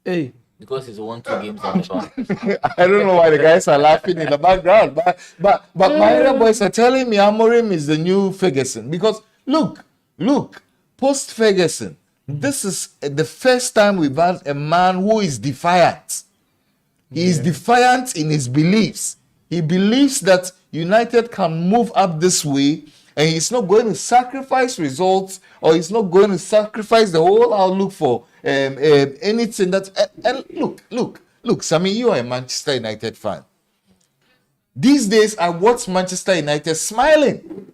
Speaker 3: Hey.
Speaker 2: Because he's won 2 games on the bounce.
Speaker 1: I don't know why the guys are laughing in the background, but my area boys are telling me Amorim is the new Ferguson. Because look, post Ferguson, this is the first time we've had a man who is defiant. He is defiant in his beliefs. He believes that United can move up this way, and he's not going to sacrifice results, or he's not going to sacrifice the whole outlook for anything that. And look, Sammy, you are a Manchester United fan. These days, I watch Manchester United smiling.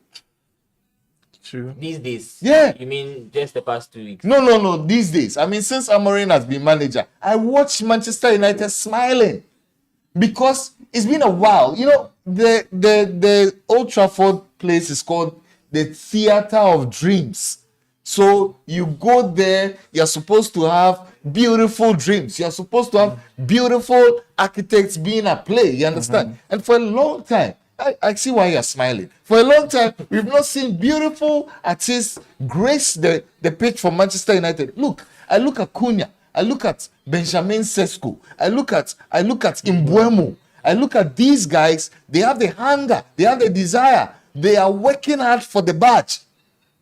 Speaker 3: True.
Speaker 2: These days?
Speaker 1: Yeah.
Speaker 2: You mean just the past 2 weeks?
Speaker 1: No. These days. I mean, since Amorim has been manager, I watch Manchester United smiling, because it's been a while. The Old Trafford place is called the Theatre of Dreams. So you go there, you're supposed to have beautiful dreams. You're supposed to have beautiful architects being at play. You understand? And for a long time, I see why you're smiling. For a long time, we've not seen beautiful artists grace the pitch for Manchester United. Look, I look at Cunha. I look at Benjamin Sesko. I look at Mbeumo. I look at these guys. They have the hunger. They have the desire. They are working hard for the badge.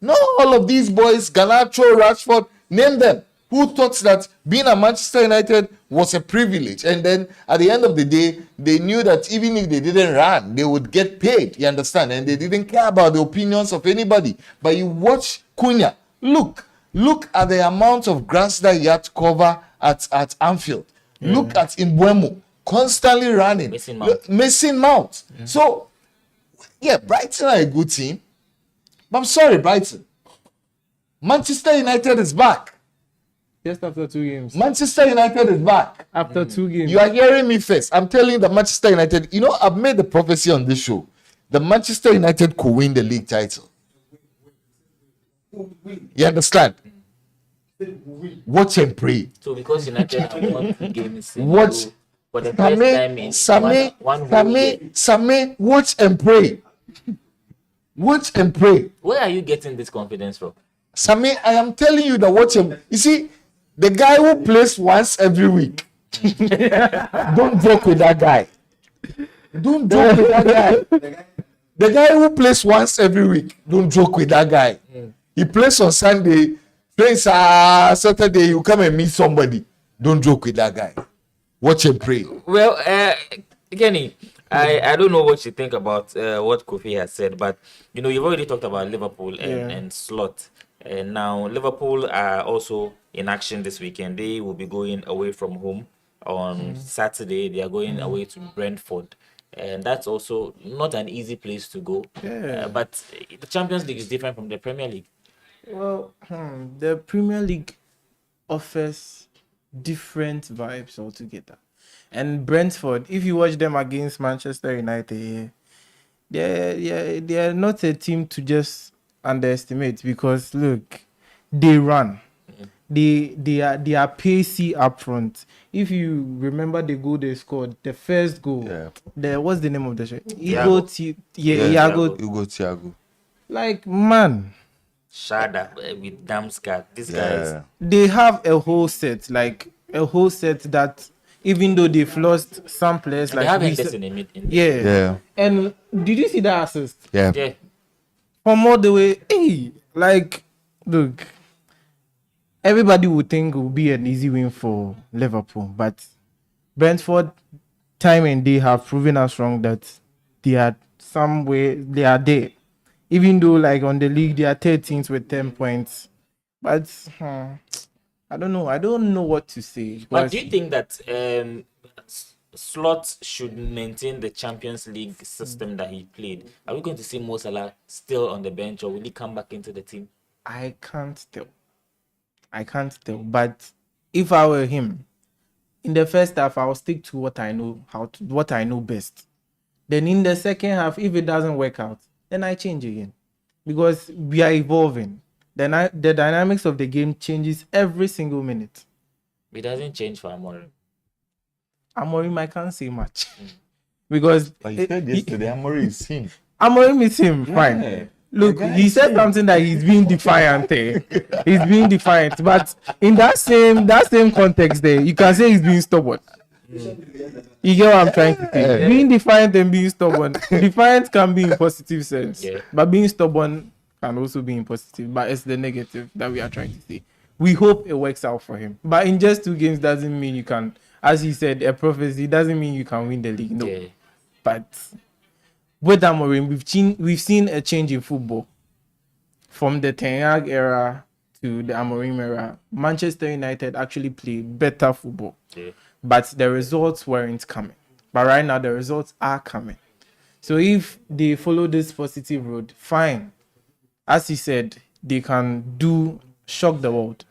Speaker 1: Not all of these boys, Garnacho, Rashford, name them, who thought that being a Manchester United was a privilege. And then at the end of the day, they knew that even if they didn't run, they would get paid. You understand? And they didn't care about the opinions of anybody. But you watch Cunha. Look at the amount of grass that he had to cover at Anfield. Look at Mbeumo, constantly running.
Speaker 2: Missing Mount.
Speaker 1: So Yeah, Brighton are a good team. But I'm sorry, Brighton. Manchester United is back.
Speaker 3: Just after 2 games.
Speaker 1: Manchester United is back.
Speaker 3: After 2 games.
Speaker 1: You are hearing me first. I'm telling you that Manchester United, you know, I've made the prophecy on this show. The Manchester United could win the league title. You understand? Watch and pray.
Speaker 2: So because United have won 2 games,
Speaker 1: Watch.
Speaker 2: for the first time in one whole year.
Speaker 1: Same, watch and pray. Watch and pray.
Speaker 2: Where are you getting this confidence from?
Speaker 1: Sami, I am telling you that watch him. You see, the guy who plays once every week. Don't joke with that guy. Don't joke with that guy. The guy who plays once every week. Don't joke with that guy. He plays on Sunday, plays Saturday, you come and meet somebody. Don't joke with that guy. Watch and pray.
Speaker 2: Well, Kenny, I don't know what you think about what Kofi has said, but you know, you've already talked about Liverpool and Slot. And now Liverpool are also in action this weekend. They will be going away from home on Saturday. They are going away to Brentford. And that's also not an easy place to go. But the Champions League is different from the Premier League.
Speaker 3: Well, the Premier League offers different vibes altogether. And Brentford, if you watch them against Manchester United, they're not a team to just underestimate, because look, they run. They are pacey up front. If you remember the goal they scored, the first goal, what's the name of the shot?
Speaker 1: Thiago.
Speaker 3: Like, man,
Speaker 2: Shada with Damsgaard. These guys,
Speaker 3: they have a whole set that, even though they've lost some players,
Speaker 2: they
Speaker 3: like
Speaker 2: have Henderson in mid.
Speaker 1: Yeah.
Speaker 3: And did you see that assist?
Speaker 2: Yeah.
Speaker 3: From all the way, like, look, everybody would think it would be an easy win for Liverpool, but Brentford, time and day, have proven us wrong that they are there. Even though, like, on the league, they are 13th with 10 points. But I don't know what to say.
Speaker 2: But do you think that Slot should maintain the Champions League system that he played? Are we going to see Mo Salah still on the bench, or will he come back into the team?
Speaker 3: I can't tell. But if I were him, in the first half, I'll stick to what I know best. Then in the second half, if it doesn't work out, then I change again, because we are evolving. The dynamics of the game changes every single minute.
Speaker 2: It doesn't change for Amorim.
Speaker 3: Amorim, I can't say much. Because
Speaker 1: But you said yesterday, Amorim is him.
Speaker 3: Amorim is him, fine. Look, he said something that he's being defiant. He's being defiant. But in that same context there, you can say he's being stubborn. You get what I'm trying to say? Being defiant and being stubborn. Defiant can be in positive sense. But being stubborn can also be in positive. But it's the negative that we are trying to say. We hope it works out for him. But in just 2 games doesn't mean you can, as he said, a prophecy doesn't mean you can win the league. No. But with Amorim, we've seen a change in football. From the Ten Hag era to the Amorim era, Manchester United actually played better football. But the results weren't coming. But right now, the results are coming. So if they follow this positive road, fine. As he said, they can shock the world.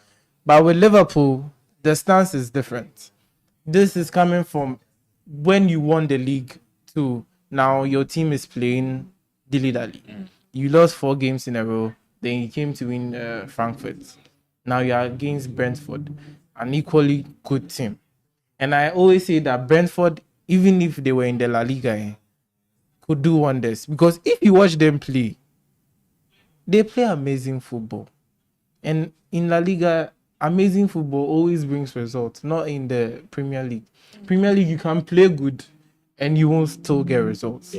Speaker 3: But with Liverpool, the stance is different. This is coming from when you won the league to now your team is playing dilly-dally. You lost 4 games in a row. Then you came to win Frankfurt. Now you are against Brentford, an equally good team. And I always say that Brentford, even if they were in the La Liga, could do wonders. Because if you watch them play, they play amazing football. And in La Liga, amazing football always brings results, not in the Premier League. Premier League, you can play good and you won't still get results.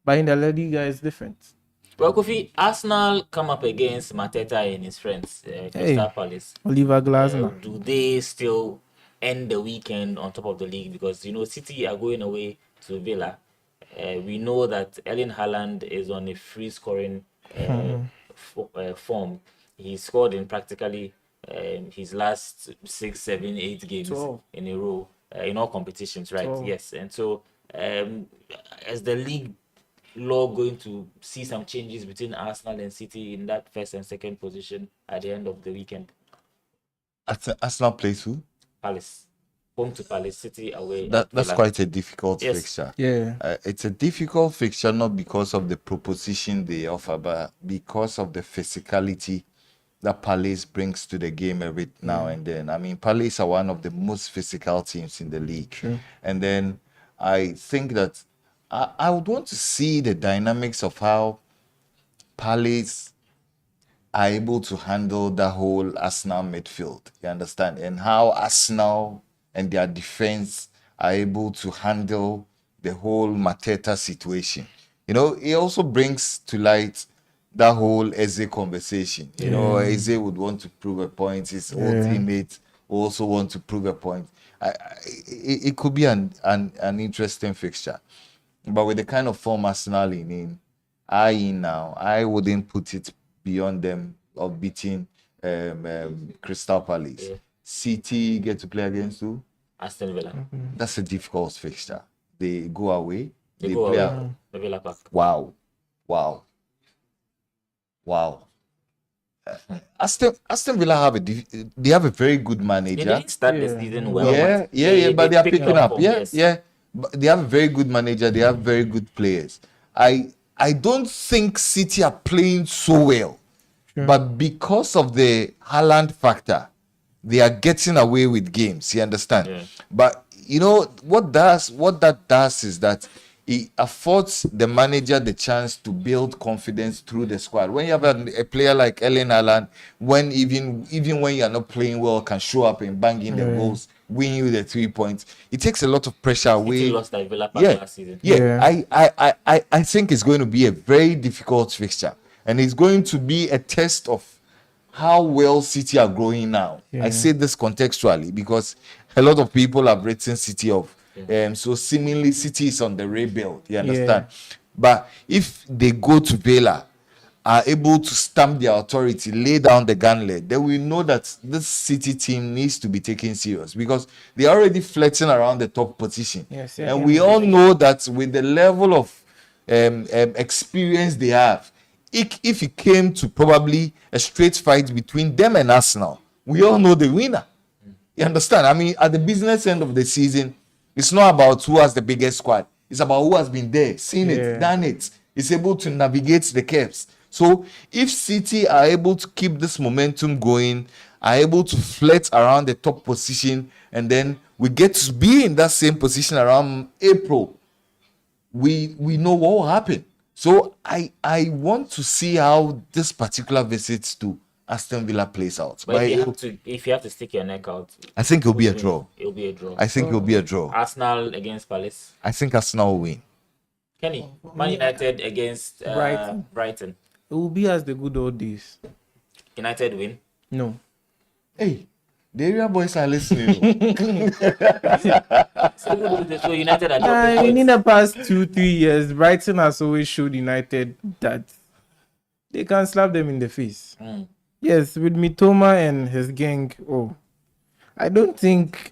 Speaker 3: But in the La Liga, it's different.
Speaker 2: Well, Kofi, Arsenal come up against Mateta and his friends, Crystal Palace.
Speaker 3: Oliver Glasner.
Speaker 2: Do they still end the weekend on top of the league? Because, you know, City are going away to Villa. We know that Erling Haaland is on a free scoring form. He scored in practically his last 6, 7, 8 games
Speaker 3: 12.
Speaker 2: in a row in all competitions, right?
Speaker 3: 12.
Speaker 2: Yes. And so as the league Law going to see some changes between Arsenal and City in that first and second position at the end of the weekend?
Speaker 1: Arsenal plays who?
Speaker 2: Palace. Home to Palace, City away.
Speaker 1: That's
Speaker 2: Villa.
Speaker 1: quite a difficult
Speaker 2: Yes.
Speaker 1: fixture.
Speaker 3: Yeah.
Speaker 1: It's a difficult fixture not because of the proposition they offer, but because of the physicality that Palace brings to the game every now and then. I mean, Palace are one of the most physical teams in the league.
Speaker 3: True.
Speaker 1: And then I think that I would want to see the dynamics of how Palace are able to handle the whole Arsenal midfield. You understand? And how Arsenal and their defense are able to handle the whole Mateta situation. You know, it also brings to light that whole Eze conversation. You know, Eze would want to prove a point. His old teammates also want to prove a point. It could be an interesting fixture. But with the kind of form Arsenal in now, I wouldn't put it beyond them of beating Crystal Palace.
Speaker 2: Yeah.
Speaker 1: City get to play against who?
Speaker 2: Aston Villa.
Speaker 1: That's a difficult fixture. They go away.
Speaker 2: They go
Speaker 1: play
Speaker 2: away. The Villa Park.
Speaker 1: Wow. Aston Villa they have a very good
Speaker 2: They
Speaker 1: manager.
Speaker 2: didn't start the season well.
Speaker 1: But they are
Speaker 2: picked
Speaker 1: picking up.
Speaker 2: form,
Speaker 1: Yeah,
Speaker 2: yes.
Speaker 1: yeah. But they have a very good manager. They have very good players. I don't think City are playing so well, but because of the Haaland factor, they are getting away with games. You understand?
Speaker 2: Yeah.
Speaker 1: But you know what that does is that it affords the manager the chance to build confidence through the squad. When you have a player like Erling Haaland, when even when you are not playing well, can show up and bang in the goals, win you the 3 points. It takes a lot of pressure away.
Speaker 2: City lost at Villa Park last season.
Speaker 1: I think it's going to be a very difficult fixture, and it's going to be a test of how well City are growing now. I say this contextually because a lot of people have written City off. So seemingly City is on the rebuild. You understand? But if they go to Villa, are able to stamp their authority, lay down the gauntlet, then we know that this City team needs to be taken serious because they are already flirting around the top position. And we all know that with the level of experience they have, if it came to probably a straight fight between them and Arsenal, we all know the winner. You understand? I mean, at the business end of the season, it's not about who has the biggest squad. It's about who has been there, seen it, done it. Is able to navigate the curves. So if City are able to keep this momentum going, are able to flirt around the top position, and then we get to be in that same position around April, we know what will happen. So I want to see how this particular visit to Aston Villa plays out.
Speaker 2: But if you have to stick your neck out,
Speaker 1: I think it'll be a draw.
Speaker 2: It'll be a draw.
Speaker 1: I think it'll be a draw.
Speaker 2: Arsenal against Palace.
Speaker 1: I think Arsenal will win.
Speaker 2: Kenny, Man United against Brighton.
Speaker 3: It will be as the good old days.
Speaker 2: United win.
Speaker 3: No.
Speaker 1: Hey, the area boys are listening.
Speaker 2: So United are dropping
Speaker 3: In
Speaker 2: points.
Speaker 3: the past 2-3 years, Brighton has always showed United that they can slap them in the face. Yes, with Mitoma and his gang. Oh, I don't think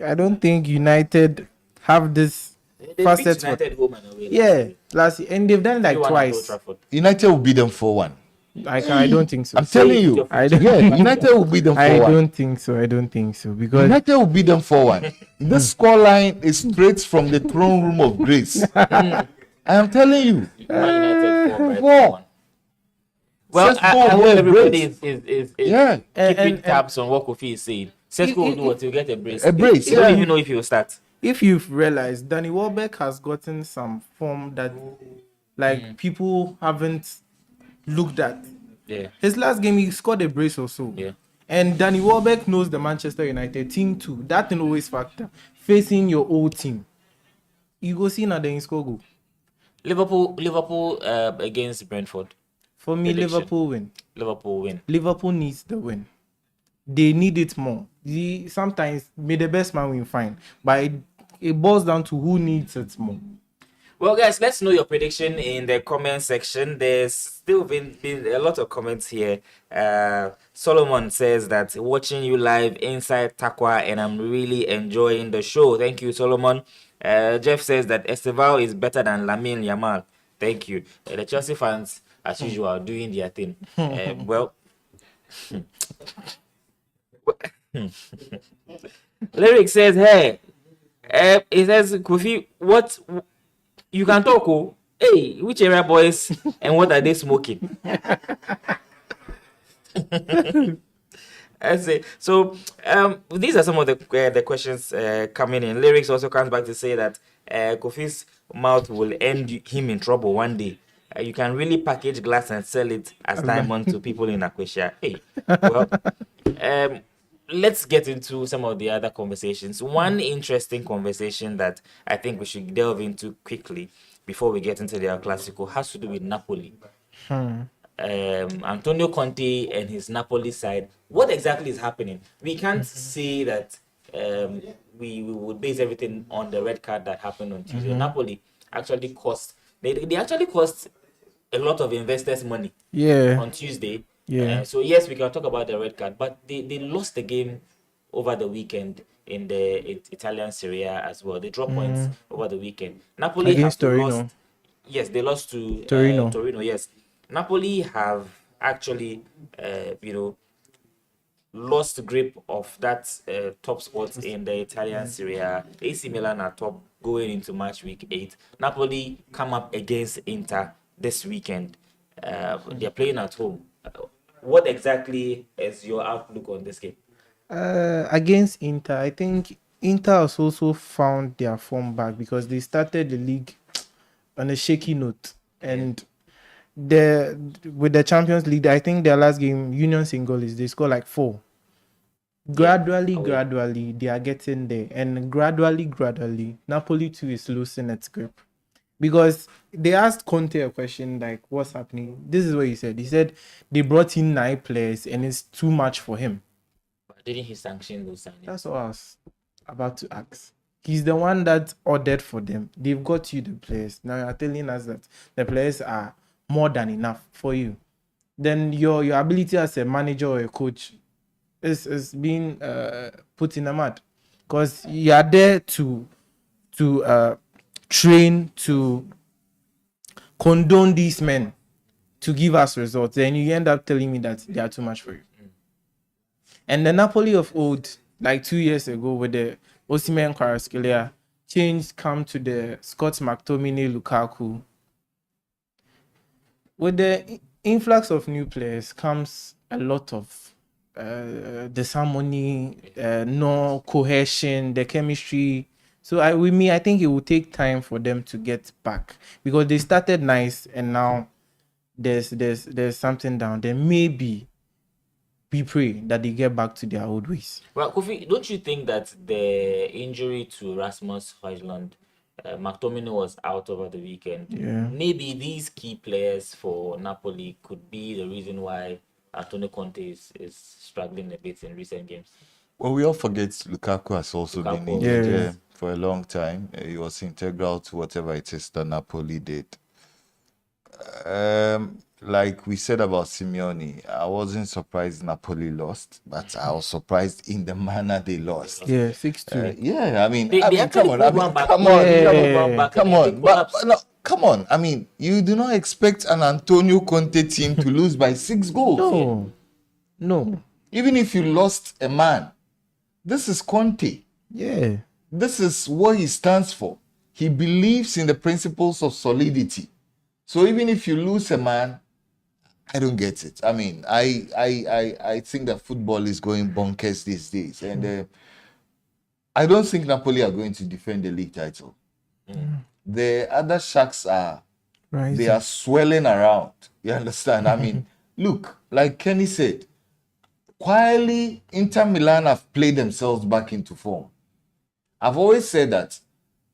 Speaker 3: United have this
Speaker 2: They
Speaker 3: facet.
Speaker 2: beat United home and away.
Speaker 3: Yeah, last year, and they've done it like
Speaker 2: 3-1 at Old
Speaker 3: twice.
Speaker 2: Trafford.
Speaker 1: United will beat them 4-1.
Speaker 3: I don't think so.
Speaker 1: I'm telling you.
Speaker 3: I don't,
Speaker 1: United will beat them 4-1.
Speaker 3: I don't think so because
Speaker 1: United will beat them 4-1. This scoreline is straight from the throne room of grace. I am telling you.
Speaker 2: Man United 4, Brighton
Speaker 1: 4.
Speaker 2: 1. Well,
Speaker 1: Let's
Speaker 2: I
Speaker 1: go
Speaker 2: hope
Speaker 1: ahead,
Speaker 2: everybody
Speaker 1: brace.
Speaker 2: is
Speaker 1: Yeah.
Speaker 2: keeping tabs on what Kofi is saying. Sesko will do what? He'll get a brace.
Speaker 1: A brace,
Speaker 2: He don't
Speaker 1: yeah.
Speaker 2: even know if he will start.
Speaker 3: if you've realized, Danny Welbeck has gotten some form that people haven't looked at.
Speaker 2: Yeah.
Speaker 3: His last game, he scored a brace or so.
Speaker 2: Yeah.
Speaker 3: And Danny Welbeck knows the Manchester United team too. That thing always factor. Facing your old team. You go see now the score goal.
Speaker 2: Liverpool against Brentford.
Speaker 3: For me,
Speaker 2: Prediction.
Speaker 3: Liverpool win.
Speaker 2: Liverpool win.
Speaker 3: Liverpool needs the win. They need it more. Sometimes may the best man win fine. But it boils down to who needs it more.
Speaker 2: Well, guys, let's know your prediction in the comment section. There's still been a lot of comments here. Solomon says that watching you live inside Takwa and I'm really enjoying the show. Thank you, Solomon. Jeff says that Esteval is better than Lamine Yamal. Thank you. The Chelsea fans, as usual, are doing their thing. Well, Lyric says, hey, he says, Kofi, what you can talk, oh, hey, which area boys and what are they smoking? I say so. These are some of the questions coming in. Lyrics also comes back to say that Kofi's mouth will end him in trouble one day. You can really package glass and sell it as diamond to people in Acacia. Hey, well, let's get into some of the other conversations. One interesting conversation that I think we should delve into quickly before we get into the El Clasico has to do with Napoli. Antonio Conte and his Napoli side. What exactly is happening? We can't say that we would base everything on the red card that happened on Tuesday. Napoli actually cost they actually cost a lot of investors' money on Tuesday. So yes, we can talk about the red card, but they lost the game over the weekend in the Italian Serie A as well. They dropped points over the weekend. Napoli
Speaker 3: against Torino.
Speaker 2: lost. Yes, they lost to Torino. Yes, Napoli have actually, lost grip of that top spot in the Italian Serie A. AC Milan are top going into match week 8. Napoli come up against Inter this weekend. They're playing at home. What exactly is your outlook on this game?
Speaker 3: Against Inter, I think Inter has also found their form back because they started the league on a shaky note, and with the Champions League, I think their last game, Union St-Gilloise, they scored like 4. Gradually, they are getting there, and gradually, Napoli too is losing its grip. Because they asked Conte a question like, what's happening? This is what he said. He said they brought in 9 players and it's too much for him.
Speaker 2: But didn't he sanction those signings?
Speaker 3: That's what I was about to ask. He's the one that ordered for them. They've got you the players. Now you're telling us that the players are more than enough for you. Then your ability as a manager or a coach is being put in the mud. Because you are there to train, to condone these men to give us results, and you end up telling me that they are too much for you. And the Napoli of old, like 2 years ago with the Osimhen Kvaratskhelia, change come to the Scott McTominay Lukaku. With the influx of new players comes a lot of disharmony, no cohesion, the chemistry. So I think it will take time for them to get back because they started nice and now there's something down there. Maybe we pray that they get back to their old ways.
Speaker 2: Well, Kofi, don't you think that the injury to Rasmus Højlund, McTominay was out over the weekend?
Speaker 3: Yeah.
Speaker 2: Maybe these key players for Napoli could be the reason why Antonio Conte is struggling a bit in recent games.
Speaker 1: Well, we all forget Lukaku has also been injured for a long time. He was integral to whatever it is that Napoli did. Like we said about Simeone, I wasn't surprised Napoli lost, but I was surprised in the manner they lost.
Speaker 3: Yeah, 6-2.
Speaker 1: Yeah, I mean,
Speaker 2: They
Speaker 1: come on. Come on. I mean, you do not expect an Antonio Conte team to lose by 6 goals.
Speaker 3: No.
Speaker 1: Even if you lost a man, this is Conte.
Speaker 3: Yeah.
Speaker 1: This is what he stands for. He believes in the principles of solidity. So even if you lose a man, I don't get it. I mean, I think that football is going bonkers these days. And I don't think Napoli are going to defend the league title. The other Sharks are, they are swelling around. You understand? I mean, look, like Kenny said, quietly, Inter Milan have played themselves back into form. I've always said that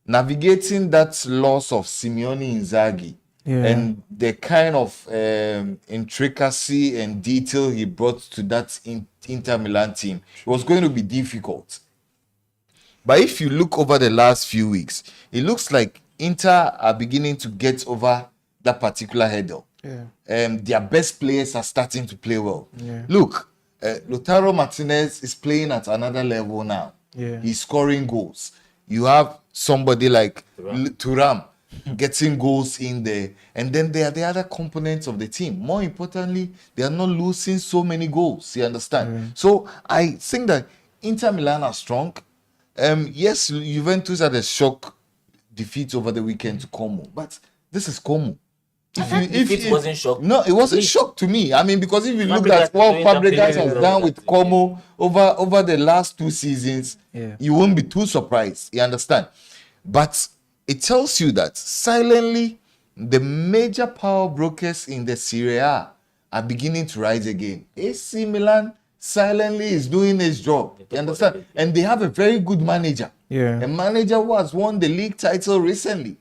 Speaker 1: navigating that loss of Simeone Inzaghi and the kind of intricacy and detail he brought to that Inter Milan team, it was going to be difficult. But if you look over the last few weeks, it looks like Inter are beginning to get over that particular hurdle. Their best players are starting to play well. Look, Lautaro Martinez is playing at another level now. He's scoring goals. You have somebody like Thuram getting goals in there, and then they are the other components of the team. More importantly, they are not losing so many goals. You understand? So I think that Inter Milan are strong. Yes, Juventus had a shock defeat over the weekend to Como, but this is Como.
Speaker 2: If it wasn't shock.
Speaker 1: No, it wasn't shock to me. I mean, because if you look
Speaker 2: Fabregas
Speaker 1: at what
Speaker 2: doing
Speaker 1: Fabregas
Speaker 2: something
Speaker 1: has done with Como over the last 2 seasons,
Speaker 3: Yeah.
Speaker 1: you won't be too surprised. You understand? But it tells you that silently, the major power brokers in the Serie A are beginning to rise again. AC Milan silently is doing his job. You understand? And they have a very good manager.
Speaker 3: Yeah.
Speaker 1: A manager who has won the league title recently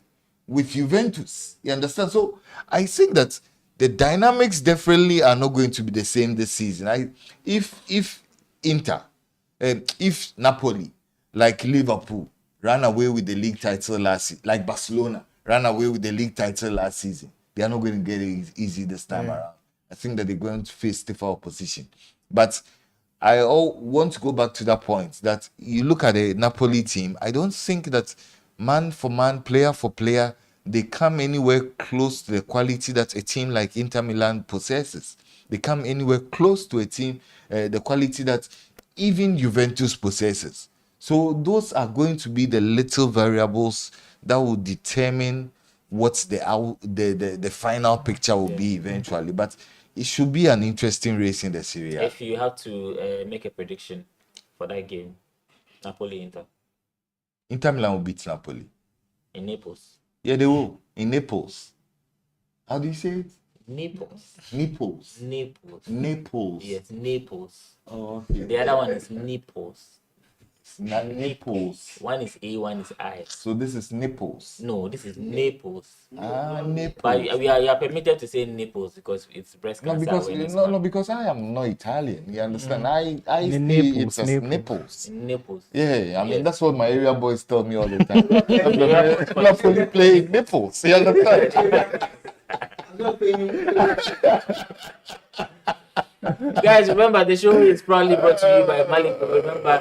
Speaker 1: with Juventus. You understand? So I think that the dynamics definitely are not going to be the same this season. If Inter, if Napoli, like Liverpool, ran away with the league title last season, like Barcelona ran away with the league title last season, they are not going to get it easy this time around. I think that they're going to face stiffer opposition. But I want to go back to that point that you look at the Napoli team, I don't think that man for man, player for player, they come anywhere close to the quality that a team like Inter Milan possesses. They come anywhere close to a team, the quality that even Juventus possesses. So those are going to be the little variables that will determine what the final picture will be eventually. But it should be an interesting race in the Serie A.
Speaker 2: If you have to make a prediction for that game, Napoli-Inter.
Speaker 1: Inter Milan will beat Napoli.
Speaker 2: In Naples.
Speaker 1: Yeah, they will. In Naples. How do you say it?
Speaker 2: Naples.
Speaker 1: Naples.
Speaker 2: Naples.
Speaker 1: Naples.
Speaker 2: Yes, Naples.
Speaker 1: Oh, okay.
Speaker 2: The other one is Naples.
Speaker 1: It's not Naples.
Speaker 2: One is A, one is I.
Speaker 1: So this is Naples.
Speaker 2: No, this is Naples.
Speaker 1: Naples.
Speaker 2: But you are permitted to say Naples because it's breast
Speaker 1: No,
Speaker 2: cancer
Speaker 1: because
Speaker 2: awareness
Speaker 1: no,
Speaker 2: month.
Speaker 1: because I am not Italian. You understand? I
Speaker 3: The
Speaker 1: see
Speaker 3: Naples,
Speaker 1: it as
Speaker 3: Naples.
Speaker 1: Naples.
Speaker 2: Naples.
Speaker 1: Yeah, I mean
Speaker 2: Yes.
Speaker 1: that's what my area boys tell me all the time. Napoli play in Naples. You understand?
Speaker 2: Guys, remember the show is proudly brought to you by Malibu. Remember,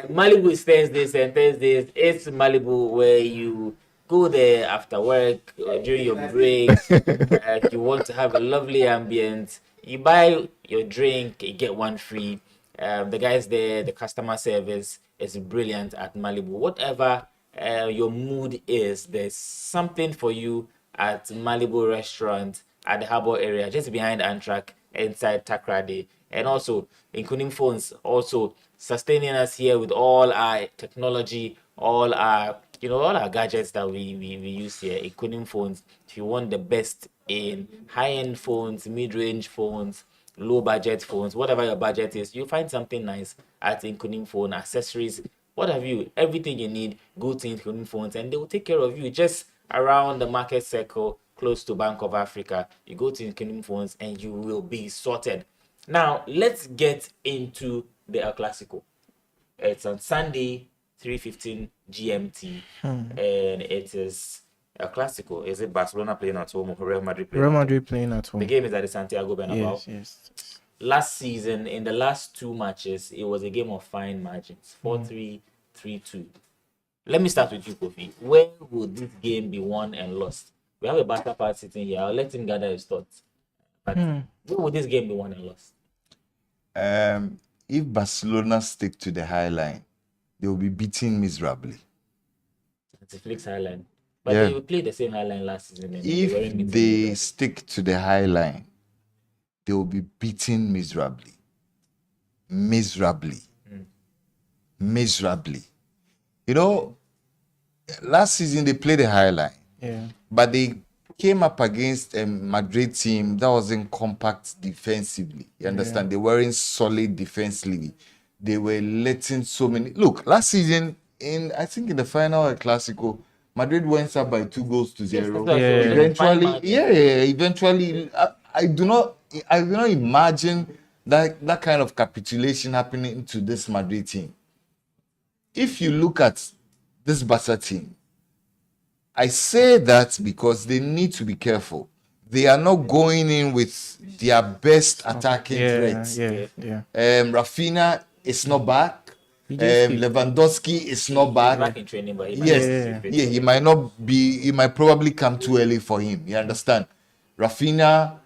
Speaker 2: Malibu is Thursdays and Thursdays. It's Malibu where you go there after work during your break. If you want to have a lovely ambience, you buy your drink, you get one free. The guys there, the customer service is brilliant at Malibu. Whatever your mood is, there's something for you at Malibu Restaurant at the Harbour area, just behind Antrak, inside Takrady. And also in Kunim Phones, also sustaining us here with all our technology, all our gadgets that we use here in Kunim Phones. If you want the best in high-end phones, mid-range phones, low budget phones, whatever your budget is, you find something nice at Inkunim Phone, accessories, what have you, everything you need, go to Inkunim Phones and they will take care of you just around the market circle close to Bank of Africa. You go to Inkunim Phones and you will be sorted. Now, let's get into the El Clasico. It's on Sunday, 3:15 GMT, and it is El Clasico. Is it Barcelona playing at home or Real Madrid playing?
Speaker 3: Real Madrid playing at home.
Speaker 2: The game is at the Santiago Bernabeu.
Speaker 3: Yes.
Speaker 2: Last season, in the last 2 matches, it was a game of fine margins, 4-3, 3-2. Let me start with you, Kofi. Where would this game be won and lost? We have a Barca part sitting here. I'll let him gather his thoughts. But where would this game be won and lost?
Speaker 1: If Barcelona stick to the high line, they will be beaten miserably.
Speaker 2: It's a Flicks high line. But
Speaker 1: Yeah.
Speaker 2: they played the same high line last season. And weren't
Speaker 1: If
Speaker 2: beaten
Speaker 1: they
Speaker 2: miserably.
Speaker 1: stick to the high line, they will be beaten miserably. Miserably. You know, last season they played the high line,
Speaker 3: Yeah.
Speaker 1: but they came up against a Madrid team that wasn't compact defensively. You understand? They weren't solid defensively. They were letting so many. Look, last season, I think in the final El Clasico, Madrid went up by 2-0.
Speaker 2: that's
Speaker 3: Yeah.
Speaker 1: Eventually, I do not imagine that kind of capitulation happening to this Madrid team. If you look at this Barca team, I say that because they need to be careful. They are not going in with their best attacking threats.
Speaker 3: Yeah.
Speaker 1: Rafinha is not back.
Speaker 3: just came.
Speaker 1: Lewandowski is not bad.
Speaker 2: Back in training, but he might
Speaker 1: Yes,
Speaker 3: Yeah.
Speaker 2: not be fit.
Speaker 1: yeah, he might not be. He might probably come too early for him. You understand? Rafinha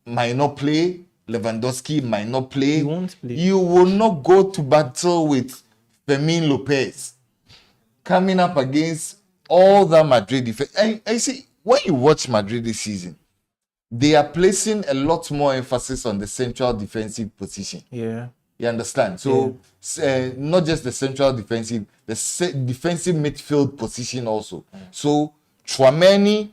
Speaker 1: might not play. Lewandowski might not play.
Speaker 3: He won't play.
Speaker 1: You will not go to battle with Fermin Lopez coming up against all the Madrid defense. And you see, when you watch Madrid this season, they are placing a lot more emphasis on the central defensive position.
Speaker 3: Yeah.
Speaker 1: You understand? So, not just the central defensive, the defensive midfield position also. So, Tchouameni,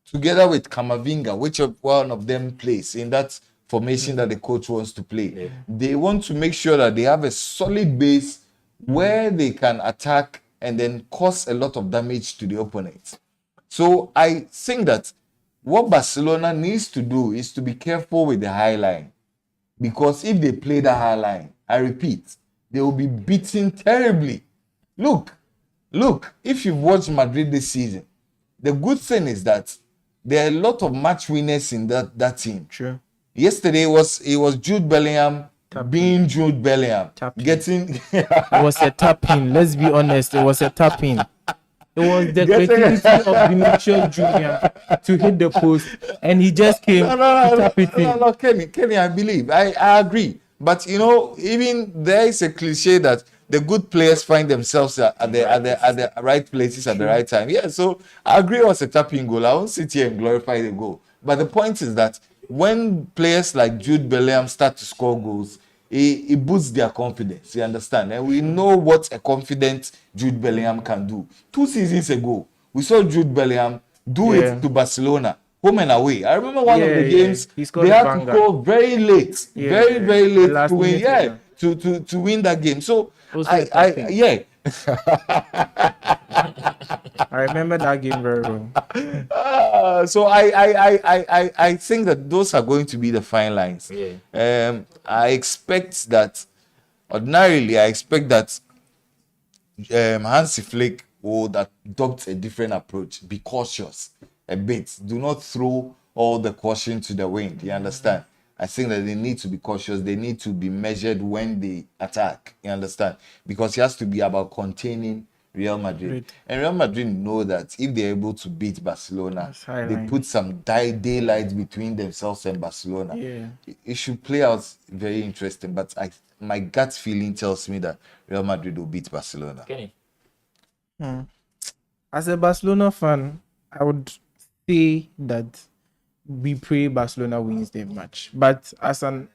Speaker 1: together with Camavinga, which one of them plays in that formation that the coach wants to play, they want to make sure that they have a solid base where they can attack and then cause a lot of damage to the opponent. So, I think that what Barcelona needs to do is to be careful with the high line. Because if they play the high line, I repeat, they will be beaten terribly. Look, if you've watched Madrid this season, the good thing is that there are a lot of match winners in that team.
Speaker 3: True.
Speaker 1: Yesterday it was Jude Bellingham being Jude Bellingham. Getting
Speaker 3: It was a tap-in. Let's be honest. It was a tap-in. It was the creativity of Vinicius Junior to hit the post, and he just came to tap it in.
Speaker 1: No, Kenny, I believe. I agree. But, you know, even there is a cliche that the good players find themselves at the right places at the right time. Yeah, so I agree it was a tapping goal. I won't sit here and glorify the goal. But the point is that when players like Jude Bellingham start to score goals, it boosts their confidence. You understand? And we know what a confident Jude Bellingham can do. 2 seasons ago, we saw Jude Bellingham do it to Barcelona, home and away. I remember one of the games they had to score very late, very late to win. To win that game. So I
Speaker 3: remember that game very well.
Speaker 1: So I think that those are going to be the fine lines. I expect that ordinarily Hansi Flick would adopt a different approach. Be cautious a bit. Do not throw all the caution to the wind. You understand? I think that they need to be cautious. They need to be measured when they attack. You understand? Because it has to be about containing Real Madrid. And Real Madrid know that if they're able to beat Barcelona, they put some daylight between themselves and Barcelona. It should play out very interesting. But my gut feeling tells me that Real Madrid will beat Barcelona.
Speaker 2: Kenny?
Speaker 3: As a Barcelona fan, I would say that we pray Barcelona wins the match. But as an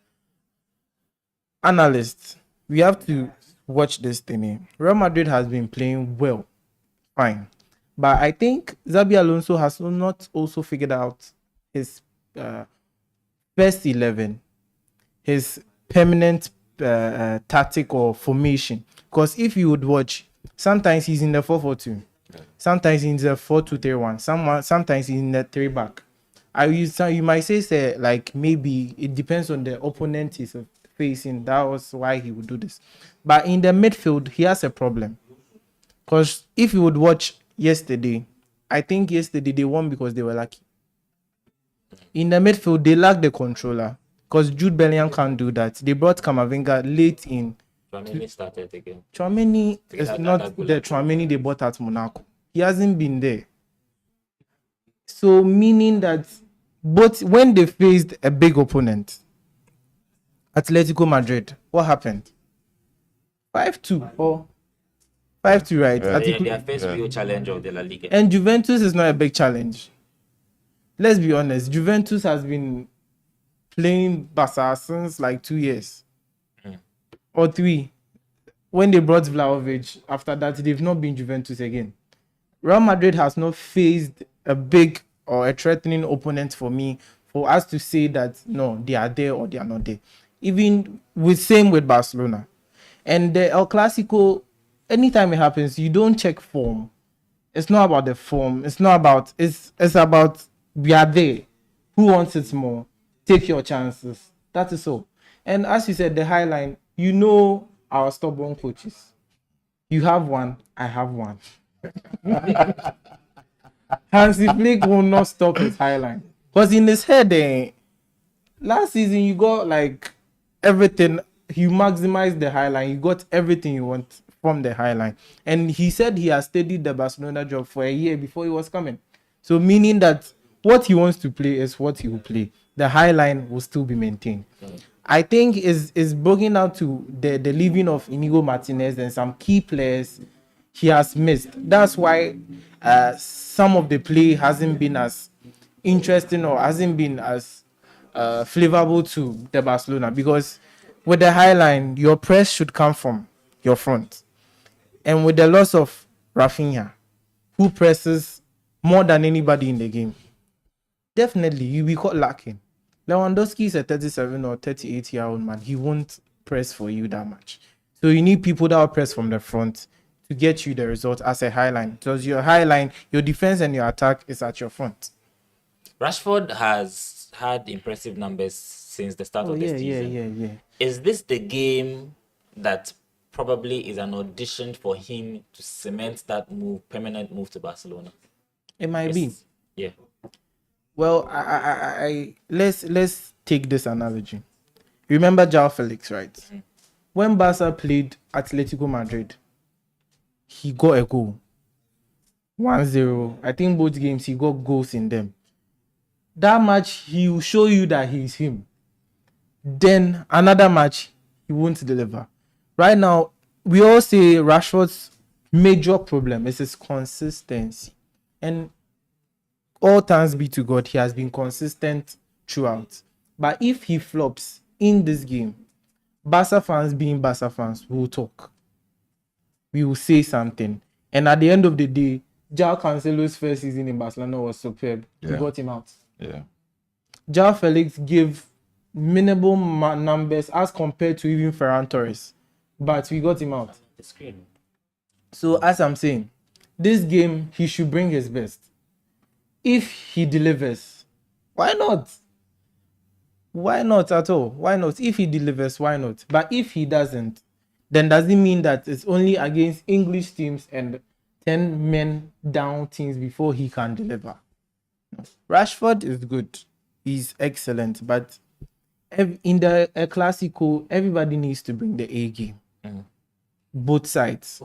Speaker 3: analyst, we have to watch this thing. Real Madrid has been playing well, fine. But I think Xabi Alonso has not also figured out his first 11, his permanent tactic or formation. Because if you would watch, sometimes he's in the 4-4-2, sometimes he's in the 4-2-3-1, sometimes he's in the 3-back. You might say like maybe it depends on the opponent he's facing. That was why he would do this. But in the midfield, he has a problem. Because if you would watch yesterday, I think yesterday they won because they were lucky. In the midfield, they lack the controller. Because Jude Bellingham can't do that. They brought Camavinga late in.
Speaker 2: Tchouameni started again.
Speaker 3: Tchouameni is not the Tchouameni they bought at Monaco. He hasn't been there. So meaning that both when they faced a big opponent, Atletico Madrid, what happened? 5-2 or 5-2, right?
Speaker 2: Their first real challenge of the La Liga.
Speaker 3: And Juventus is not a big challenge. Let's be honest. Juventus has been playing Barca since like 2 years or 3. When they brought Vlahovic, after that, they've not been Juventus again. Real Madrid has not faced a big or a threatening opponent for us to say that no, they are there or they are not there. Even same with Barcelona. And the El Clasico, anytime it happens, you don't check form. It's not about the form. It's about we are there. Who wants it more? Take your chances. That is all. And as you said, the high line, you know our stubborn coaches. You have one, I have one. Hansi Flick will not stop his high line. Because in his head, last season you got like everything you maximized the high line. You got everything you want from the high line. And he said he has studied the Barcelona job for a year before he was coming. So meaning that what he wants to play is what he will play. The high line will still be maintained. I think is broken out to the leaving of Inigo Martinez and some key players he has missed. That's why some of the play hasn't been as interesting or hasn't been as flavorful to the Barcelona, because with the high line, your press should come from your front. And with the loss of Rafinha, who presses more than anybody in the game, definitely you'll be caught lacking. Lewandowski is a 37 or 38-year-old man. He won't press for you that much. So you need people that will press from the front to get you the result as a high line. Because your high line, your defense and your attack is at your front.
Speaker 2: Rashford has had impressive numbers since the start of the season.
Speaker 3: Yeah.
Speaker 2: Is this the game that probably is an audition for him to cement that permanent move to Barcelona?
Speaker 3: It might be.
Speaker 2: Yeah.
Speaker 3: Well, I let's take this analogy. Remember João Felix, right? When Barca played Atletico Madrid, he got a goal. 1-0. I think both games he got goals in them. That match, he will show you that he's him. Then another match, he won't deliver. Right now, we all say Rashford's major problem is his consistency. And all thanks be to God, he has been consistent throughout. But if he flops in this game, Barca fans being Barca fans will talk. We will say something. And at the end of the day, João Cancelo's first season in Barcelona was superb. We got him out.
Speaker 1: Yeah.
Speaker 3: João Felix gave minimal numbers as compared to even Ferran Torres. But we got him out. So as I'm saying, this game, he should bring his best. If he delivers, why not? Why not at all? Why not? If he delivers, why not? But if he doesn't, then does it mean that it's only against English teams and 10 men down teams before he can deliver? No. Rashford is good. He's excellent. But in the Clasico, everybody needs to bring the A game. Both sides.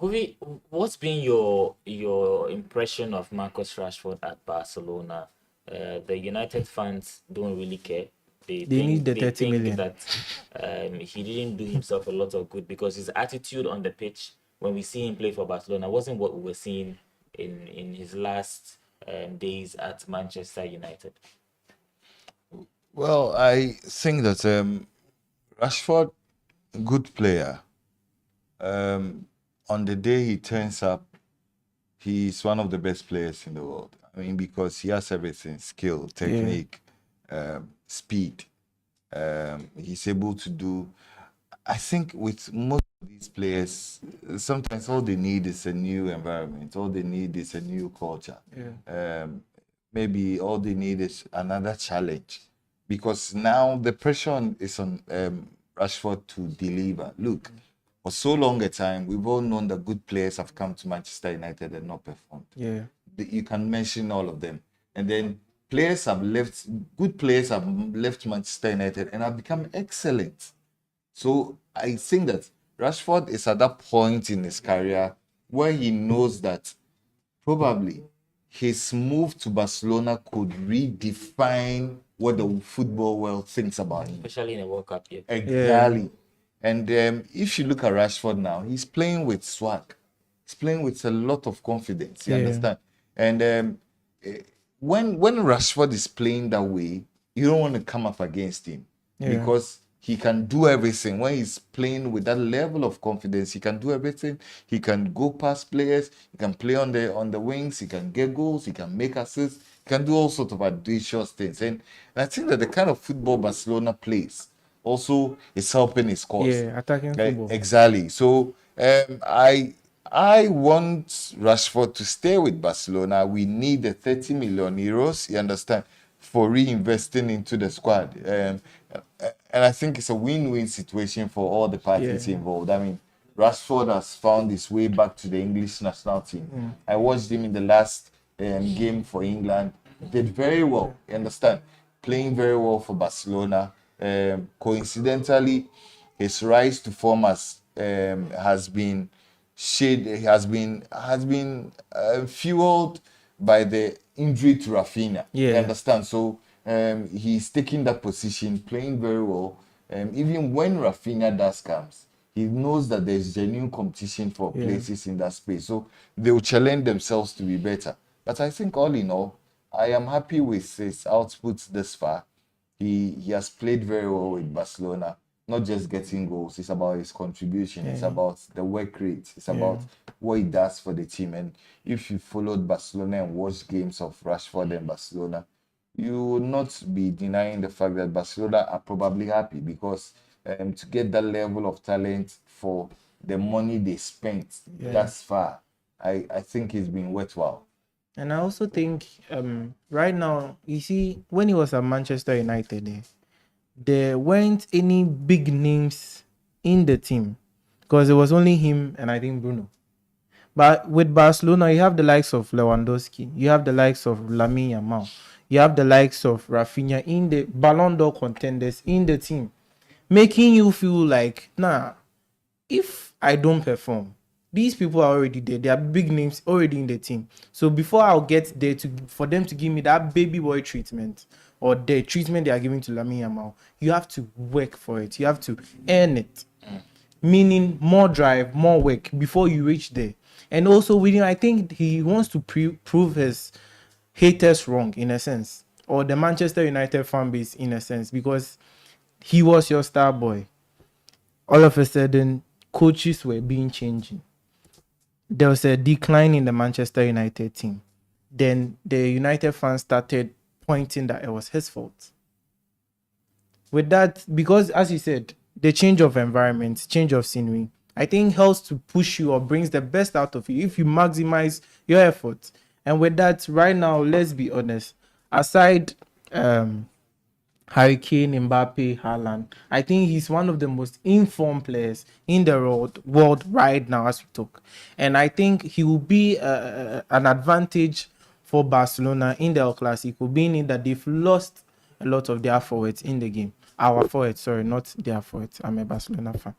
Speaker 2: What's been your impression of Marcus Rashford at Barcelona? The United fans don't really care. They
Speaker 3: need the 30 million.
Speaker 2: That he didn't do himself a lot of good, because his attitude on the pitch when we see him play for Barcelona wasn't what we were seeing in his last days at Manchester United.
Speaker 1: Well, I think that Rashford, good player. On the day he turns up, he's one of the best players in the world. I mean, because he has everything: skill, technique, speed. He's able to do. I think with most of these players, sometimes all they need is a new environment. All they need is a new culture. Maybe all they need is another challenge, because now the pressure is on Rashford to deliver. Look. For so long a time, we've all known that good players have come to Manchester United and not performed.
Speaker 3: Yeah.
Speaker 1: You can mention all of them. And then good players have left Manchester United and have become excellent. So I think that Rashford is at that point in his career where he knows that probably his move to Barcelona could redefine what the football world thinks about him.
Speaker 2: Especially in a World Cup,
Speaker 1: Exactly. Yeah. And if you look at Rashford now, he's playing with swag. He's playing with a lot of confidence. You understand? And when Rashford is playing that way, you don't want to come up against him because he can do everything. When he's playing with that level of confidence, he can do everything. He can go past players. He can play on the wings. He can get goals. He can make assists. He can do all sorts of audacious things. And I think that the kind of football Barcelona plays also is helping his cause.
Speaker 3: Yeah, attacking football.
Speaker 1: Exactly. So I want Rashford to stay with Barcelona. We need the 30 million euros, you understand, for reinvesting into the squad. And I think it's a win-win situation for all the parties involved. I mean, Rashford has found his way back to the English national team. I watched him in the last game for England. Did very well, you understand, playing very well for Barcelona. Coincidentally, his rise to form has been fueled by the injury to Rafinha.
Speaker 3: Yeah.
Speaker 1: You understand? So he's taking that position, playing very well. Even when Rafinha does comes, he knows that there's genuine competition for places in that space. So they will challenge themselves to be better. But I think all in all, I am happy with his output this far. He has played very well with Barcelona. Not just getting goals, it's about his contribution, it's about the work rate, it's about what he does for the team. And if you followed Barcelona and watched games of Rashford and Barcelona, you will not be denying the fact that Barcelona are probably happy because to get that level of talent for the money they spent thus far, I think it's been worthwhile.
Speaker 3: And I also think right now, you see, when he was at Manchester United, there weren't any big names in the team because it was only him and I think Bruno. But with Barcelona, you have the likes of Lewandowski, you have the likes of Lamine Yamal, you have the likes of Rafinha in the Ballon d'Or contenders in the team, making you feel like, nah, if I don't perform, these people are already there. They are big names already in the team. So before I'll get there for them to give me that baby boy treatment or the treatment they are giving to Lamine Yamal, you have to work for it. You have to earn it. Meaning more drive, more work before you reach there. And also with him, I think he wants to prove his haters wrong in a sense, or the Manchester United fan base in a sense, because he was your star boy. All of a sudden, coaches were being changing. There was a decline in the Manchester United team. Then the United fans started pointing that it was his fault. With that, because as you said, the change of environment, change of scenery, I think helps to push you or brings the best out of you if you maximize your effort. And with that, right now, let's be honest, aside Harry Kane, Mbappe, Haaland, I think he's one of the most informed players in the world right now as we talk. And I think he will be an advantage for Barcelona in the El Clasico, being that they've lost a lot of their forwards in the game. Our forwards, sorry, not their forwards. I'm a Barcelona fan.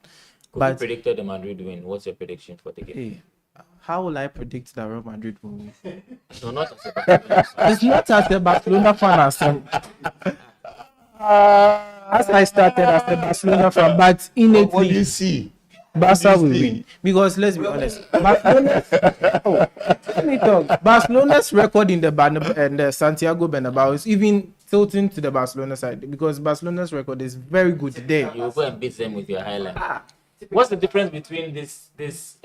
Speaker 2: But you predicted the Madrid win. What's your prediction for the game?
Speaker 3: Hey, how will I predict that Real Madrid will win?
Speaker 2: No, not as a Barcelona fan.
Speaker 3: It's not as a Barcelona fan as I started as a Barcelona fan, but innately,
Speaker 1: What do you see?
Speaker 3: Barca will win. Because let's be honest, Barcelona's record in the Santiago Bernabeu is even tilting to the Barcelona side because Barcelona's record is very good there.
Speaker 2: You will go and beat them with your highlight. What's the difference between this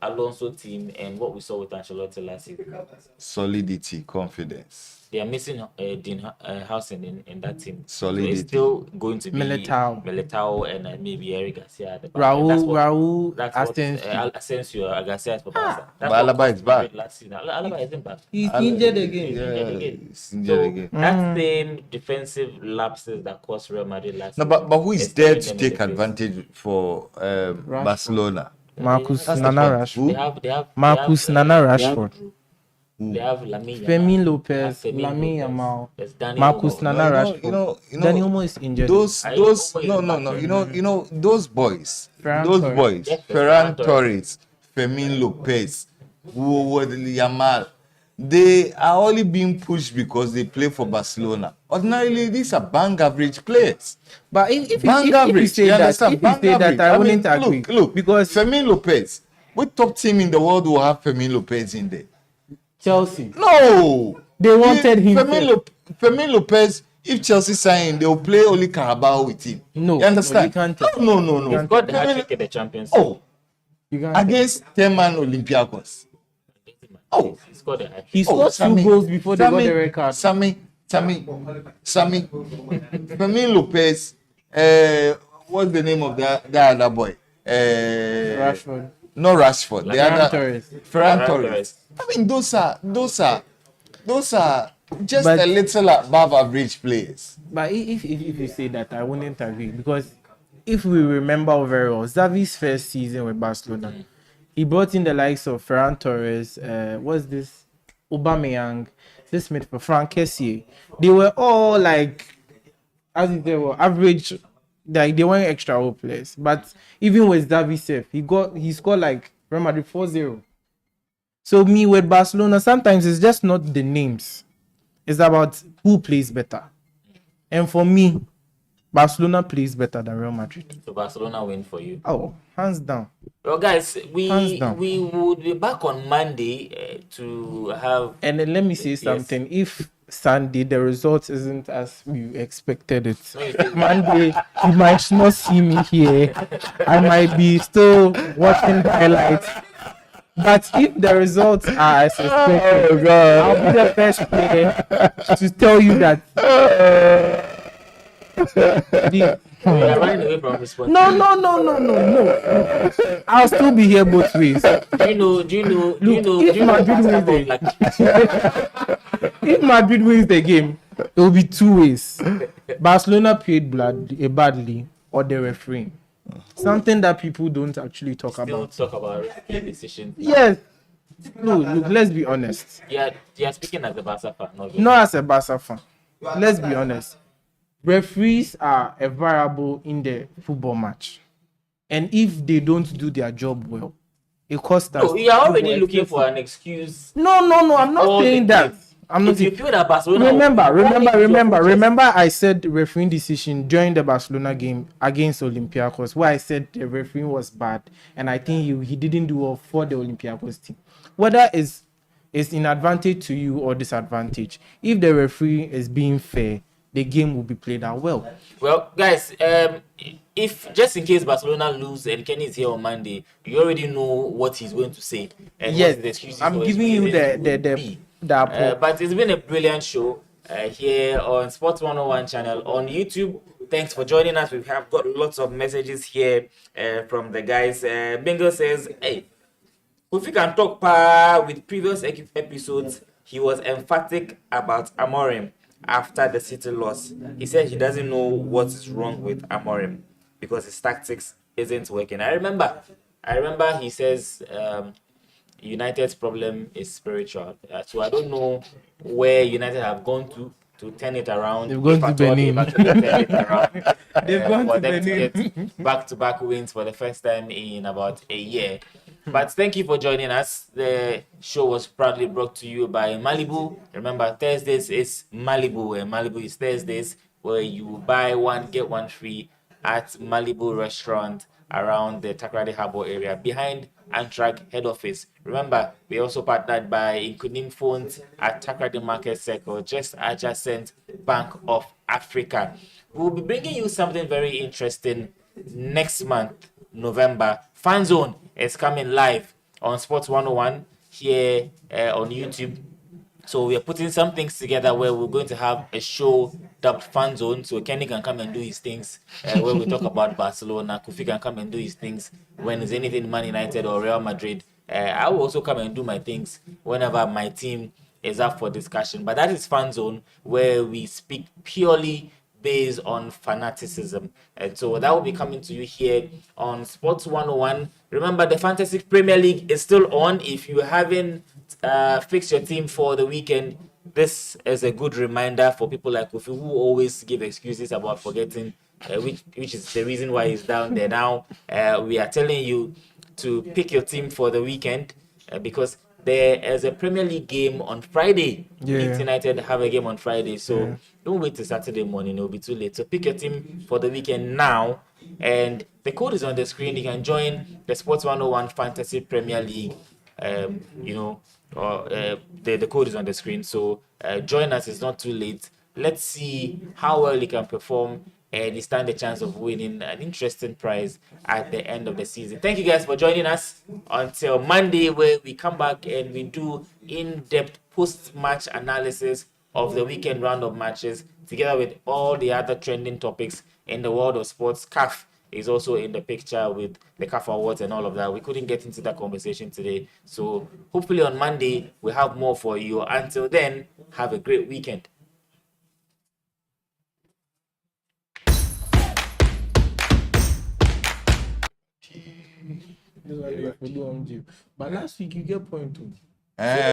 Speaker 2: Alonso team and what we saw with Ancelotti last season?
Speaker 1: Solidity, confidence.
Speaker 2: They are missing Dean Housen in that team.
Speaker 1: Solidity.
Speaker 2: So it's still going to be
Speaker 3: Militao
Speaker 2: and maybe Eric Garcia at the back.
Speaker 3: Raul,
Speaker 2: Asensio, Garcia is for Barca.
Speaker 1: But Alaba is back.
Speaker 2: Last season. Alaba isn't back.
Speaker 3: He's injured again.
Speaker 1: He's injured again.
Speaker 2: That same defensive lapses that cost Real Madrid last
Speaker 1: No,
Speaker 2: season.
Speaker 1: but who is
Speaker 2: is
Speaker 1: there
Speaker 2: staring
Speaker 1: to
Speaker 2: them in
Speaker 1: take
Speaker 2: the face.
Speaker 1: advantage for Barcelona?
Speaker 3: Marcus
Speaker 2: That's
Speaker 3: Nana
Speaker 1: point.
Speaker 3: Rashford.
Speaker 2: They have
Speaker 3: Marcus Nana Rashford.
Speaker 2: They have Lamine
Speaker 3: Fermin
Speaker 2: Yamal.
Speaker 3: Lopez,
Speaker 2: They have
Speaker 3: Lamine
Speaker 2: Fermin
Speaker 3: Yamal,
Speaker 2: Lopez. There's Dani
Speaker 3: Marcus
Speaker 2: Olmo.
Speaker 3: Nana Rashford. Dani Olmo is injured.
Speaker 1: Those those boys, Ferran Torres, Fermin Lopez, Yamal, they are only being pushed because they play for Barcelona. Ordinarily, these are bang average players.
Speaker 3: But if you
Speaker 1: Bang
Speaker 3: say that, I wouldn't agree.
Speaker 1: Look,
Speaker 3: because
Speaker 1: Fermin Lopez, what top team in the world will have Fermin Lopez in there?
Speaker 3: Chelsea,
Speaker 1: No,
Speaker 3: they wanted him.
Speaker 1: Fermin Lopez. If Chelsea sign, they will play only Carabao with him.
Speaker 3: No,
Speaker 1: you understand?
Speaker 3: you can't.
Speaker 1: No.
Speaker 2: He's got the hat-trick in the Champions League.
Speaker 1: Oh,
Speaker 3: You can't.
Speaker 1: against 10-man Olympiacos. Oh,
Speaker 2: He's got the hat-trick.
Speaker 3: He scored two goals before they got the red card.
Speaker 1: Sammy. Fermin Lopez. What's the name of that other boy?
Speaker 3: Rashford.
Speaker 1: No Rashford. The
Speaker 3: Ferran
Speaker 1: other
Speaker 3: Torres.
Speaker 1: Ferran Torres. I mean, those are just
Speaker 3: But-
Speaker 1: a little above average players.
Speaker 3: But if you say that, I wouldn't agree because if we remember very well, Xavi's first season with Barcelona, he brought in the likes of Ferran Torres, what's this? Aubameyang, this midfielder, Frank Kessié. They were all like, as if they were average Like they weren't extra old players. But even with Davi Sef, he scored like Real Madrid 4-0. So me with Barcelona, sometimes it's just not the names. It's about who plays better. And for me, Barcelona plays better than Real Madrid.
Speaker 2: So Barcelona win for you.
Speaker 3: Oh, hands down.
Speaker 2: Well, guys,
Speaker 3: Hands
Speaker 2: we
Speaker 3: down.
Speaker 2: would be back on Monday to have.
Speaker 3: And then let me say something. If Sunday the result isn't as we expected it, Monday you might not see me here. I might be still watching highlights. But if the results are as expected, I'll be the first player to tell you that.
Speaker 2: We are running away from this one.
Speaker 3: No. I'll still be here both ways.
Speaker 2: Do you know?
Speaker 3: If Madrid wins the game, it will be two ways. Barcelona played badly, or the referee. Something that people don't actually talk about.
Speaker 2: Talk about referee decisions.
Speaker 3: Yes. No, look, let's be honest.
Speaker 2: Yeah, speaking as a Barca fan,
Speaker 3: Not as a Barca fan. Let's be honest. Referees are a variable in the football match. And if they don't do their job well, it costs us.
Speaker 2: No, you are already looking for an excuse.
Speaker 3: No, I'm not saying that. I'm not.
Speaker 2: If you feel that Barcelona.
Speaker 3: Remember, I said refereeing decision during the Barcelona game against Olympiacos, where I said the referee was bad, and I think he didn't do well for the Olympiacos team. Whether it's in advantage to you or disadvantage, if the referee is being fair, the game will be played out well.
Speaker 2: Well, guys, if just in case Barcelona lose and Kenny is here on Monday, you already know what he's going to say. And
Speaker 3: Yes,
Speaker 2: what the excuses
Speaker 3: I'm
Speaker 2: for
Speaker 3: giving
Speaker 2: his
Speaker 3: you
Speaker 2: reasons would
Speaker 3: the
Speaker 2: but it's been a brilliant show here on Sports 101 channel on YouTube. Thanks for joining us. We have got lots of messages here from the guys. Bingo says, hey, if we can talk with previous episodes, he was emphatic about Amorim after the City loss. He said he doesn't know what is wrong with Amorim because his tactics isn't working. I remember he says United's problem is spiritual. So I don't know where United have gone to turn it around.
Speaker 3: They've gone to Benin.
Speaker 2: They've gone to Benin. Get back-to-back wins for the first time in about a year. But thank you for joining us. The show was proudly brought to you by Malibu. Remember, Thursdays is Malibu, and Malibu is Thursdays, where you buy one, get one free at Malibu Restaurant around the Takrady Harbour area, behind Antrak head office. Remember, we also partnered by Inkunim Phones at Takrady Market Circle, just adjacent Bank of Africa. We'll be bringing you something very interesting next month, November. Fan Zone is coming live on Sports 101 here on YouTube. So we are putting some things together where we're going to have a show dubbed Fan Zone. So Kenny can come and do his things where we talk about Barcelona. Kofi can come and do his things when there's anything Man United or Real Madrid. I will also come and do my things whenever my team is up for discussion. But that is Fan Zone, where we speak purely based on fanaticism. And so that will be coming to you here on Sports 101. Remember, the Fantasy Premier League is still on. If you haven't fixed your team for the weekend, this is a good reminder for people like Kofi, who always give excuses about forgetting, which is the reason why he's down there now. We are telling you to pick your team for the weekend because there is a Premier League game on Friday. Leeds United have a game on Friday, so don't wait till Saturday morning, it will be too late. So pick your team for the weekend now, and the code is on the screen. You can join the Sports 101 Fantasy Premier League. The code is on the screen, so join us. It's not too late. Let's see how well you can perform, and you stand a chance of winning an interesting prize at the end of the season. Thank you guys for joining us until Monday, where we come back and we do in-depth post-match analysis of the weekend round of matches, together with all the other trending topics in the world of sports. CAF is also in the picture with the CAF Awards and all of that. We couldn't get into that conversation today, so hopefully on Monday we'll have more for you. Until then, have a great weekend.
Speaker 3: But last week you get point 2.